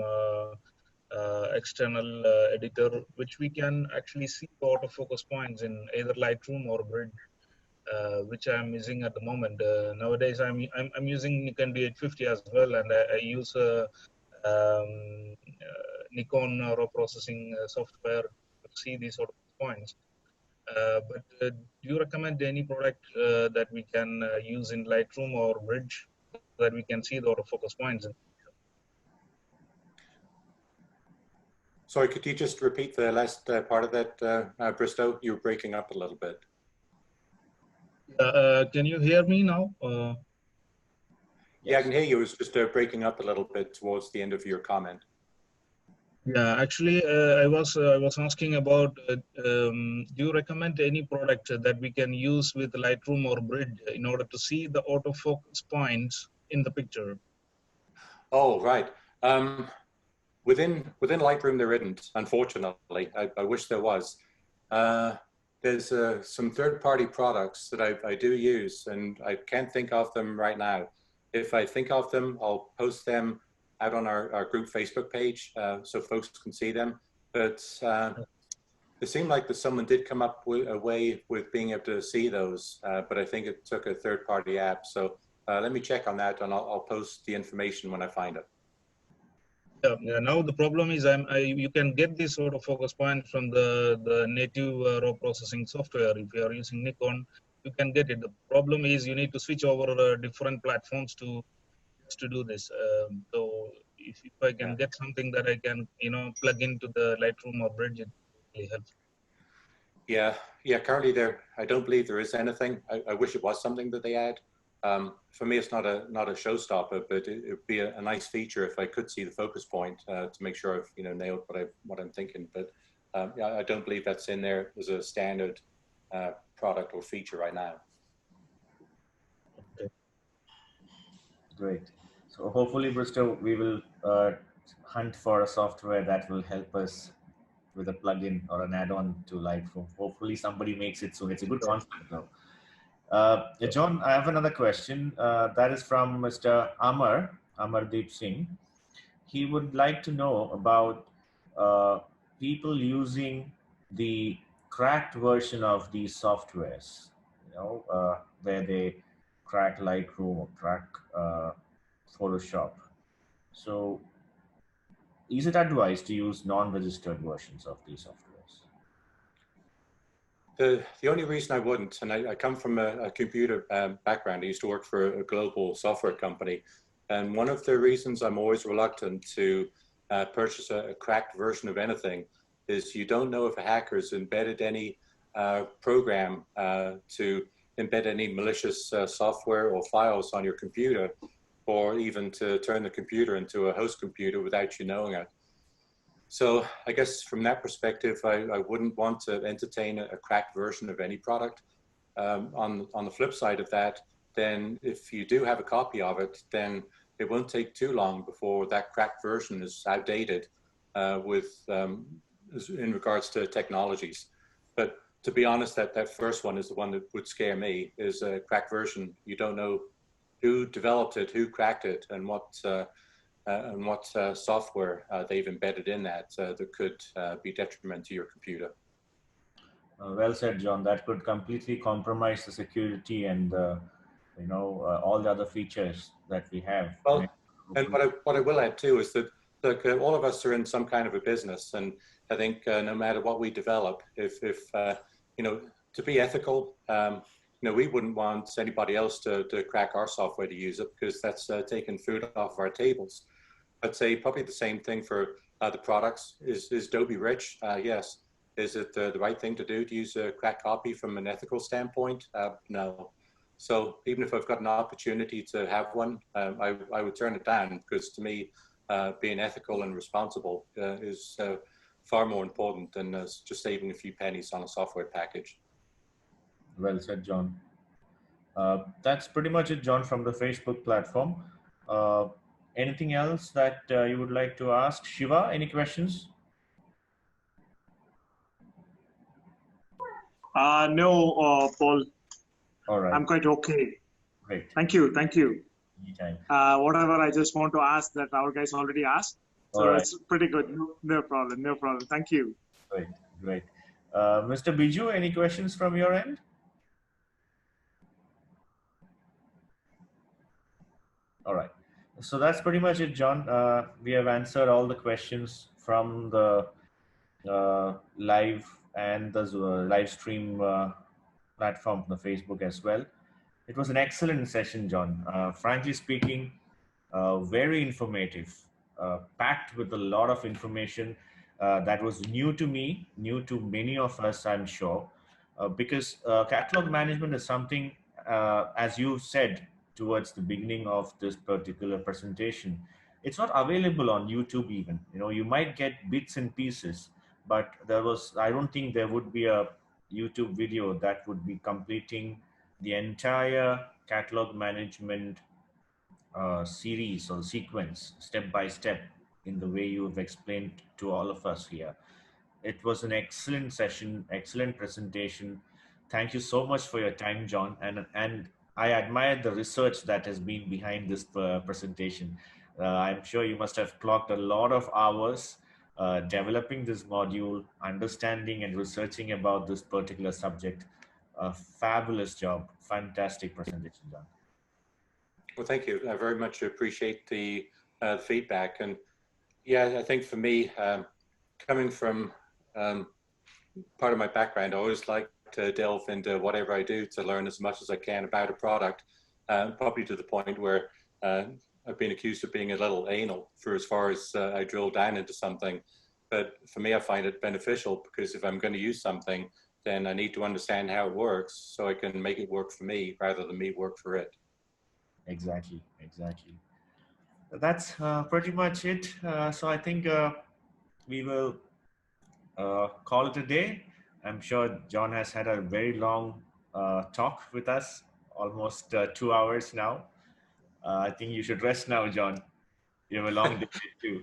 external editor, which we can actually see the autofocus points in either Lightroom or WRIGHT, which I'm using at the moment. Nowadays, I'm using Nikon D850 as well, and I use Nikon raw processing software to see these sort of points. But do you recommend any product that we can use in Lightroom or WRIGHT so that we can see the autofocus points? Sorry, could you just repeat the last part of that, Bristow? You were breaking up a little bit. Can you hear me now? Yeah, I can hear you. It was just breaking up a little bit towards the end of your comment. Yeah, actually, I was asking about, do you recommend any product that we can use with Lightroom or WRIGHT in order to see the autofocus points in the picture? Oh, right. Within Lightroom, there isn't, unfortunately. I wish there was. There's some third-party products that I do use, and I can't think of them right now. If I think of them, I'll post them out on our group Facebook page so folks can see them. But it seemed like that someone did come up with a way with being able to see those, but I think it took a third-party app. So let me check on that, and I'll post the information when I find it. Yeah, now the problem is you can get this sort of focus point from the native raw processing software. If you are using Nikon, you can get it. The problem is you need to switch over different platforms to do this. So if I can get something that I can plug into the Lightroom or WRIGHT, it really helps. Yeah. Currently, I don't believe there is anything. I wish it was something that they add. For me, it's not a showstopper, but it would be a nice feature if I could see the focus point to make sure I've nailed what I'm thinking. But yeah, I don't believe that's in there as a standard product or feature right now. Okay. Great. So hopefully, Bristow, we will hunt for a software that will help us with a plugin or an add-on to Lightroom. Hopefully somebody makes it soon. It's a good concept though. John, I have another question. That is from Mr. Amardeep Singh. He would like to know about people using the cracked version of these softwares, where they crack Lightroom or crack Photoshop. So is it advised to use non-registered versions of these softwares? The only reason I wouldn't, and I come from a computer background. I used to work for a global software company. And one of the reasons I'm always reluctant to purchase a cracked version of anything is you don't know if a hacker's embedded any program to embed any malicious software or files on your computer, or even to turn the computer into a host computer without you knowing it. So I guess from that perspective, I wouldn't want to entertain a cracked version of any product. On the flip side of that, then if you do have a copy of it, then it won't take too long before that cracked version is outdated in regards to technologies. But to be honest, that first one is the one that would scare me, is a cracked version. You don't know who developed it, who cracked it, and what software they've embedded in that that could be detrimental to your computer. Well said, John. That could completely compromise the security and all the other features that we have. Well, and what I will add too is that look, all of us are in some kind of a business, and I think no matter what we develop, if to be ethical, we wouldn't want anybody else to crack our software to use it, because that's taking food off of our tables. I'd say probably the same thing for the products. Is Adobe rich? Yes. Is it the right thing to do to use a cracked copy from an ethical standpoint? No. So even if I've got an opportunity to have one, I would turn it down, because to me, being ethical and responsible is far more important than just saving a few pennies on a software package. Well said, John. That's pretty much it, John, from the Facebook platform. Anything else that you would like to ask? Shiva, any questions? No, Paul. All right. I'm quite okay. Great. Thank you. Thank you. Anytime. Whatever I just want to ask that our guys already asked. So right. It's pretty good. No problem. No problem. Thank you. Great. Great. Mr. Biju, any questions from your end? All right. So that's pretty much it, John. We have answered all the questions from the live and the live stream platform, the Facebook as well. It was an excellent session, John. Frankly speaking, very informative, packed with a lot of information that was new to me, new to many of us, I'm sure, because catalog management is something, as you said, towards the beginning of this particular presentation, it's not available on YouTube even. You might get bits and pieces, but I don't think there would be a YouTube video that would be completing the entire catalog management series or sequence, step by step, in the way you have explained to all of us here. It was an excellent session, excellent presentation. Thank you so much for your time, John. And I admire the research that has been behind this presentation. I'm sure you must have clocked a lot of hours developing this module, understanding and researching about this particular subject. A fabulous job. Fantastic presentation, John. Well, thank you. I very much appreciate the feedback. And yeah, I think for me, coming from part of my background, I always like to delve into whatever I do to learn as much as I can about a product, probably to the point where I've been accused of being a little anal for as far as I drill down into something. But for me, I find it beneficial, because if I'm going to use something, then I need to understand how it works so I can make it work for me rather than me work for it. Exactly, exactly. That's pretty much it. So I think we will call it a day. I'm sure John has had a very long talk with us, almost 2 hours now. I think you should rest now, John. You have a long day too.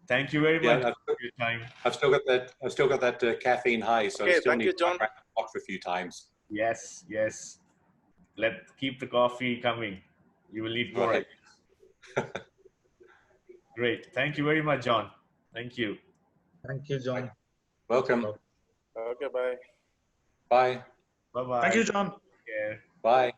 Thank you very Yeah, much for your time. I've still got that caffeine high, so I Okay, still thank need you, to John. walk for a few times. Yes, yes. Keep the coffee coming. You will need more. Right. Great. Thank you very much, John. Thank you. Thank you, John. Welcome. Okay, bye. Bye. Bye-bye. Thank you, John. Take care. Bye.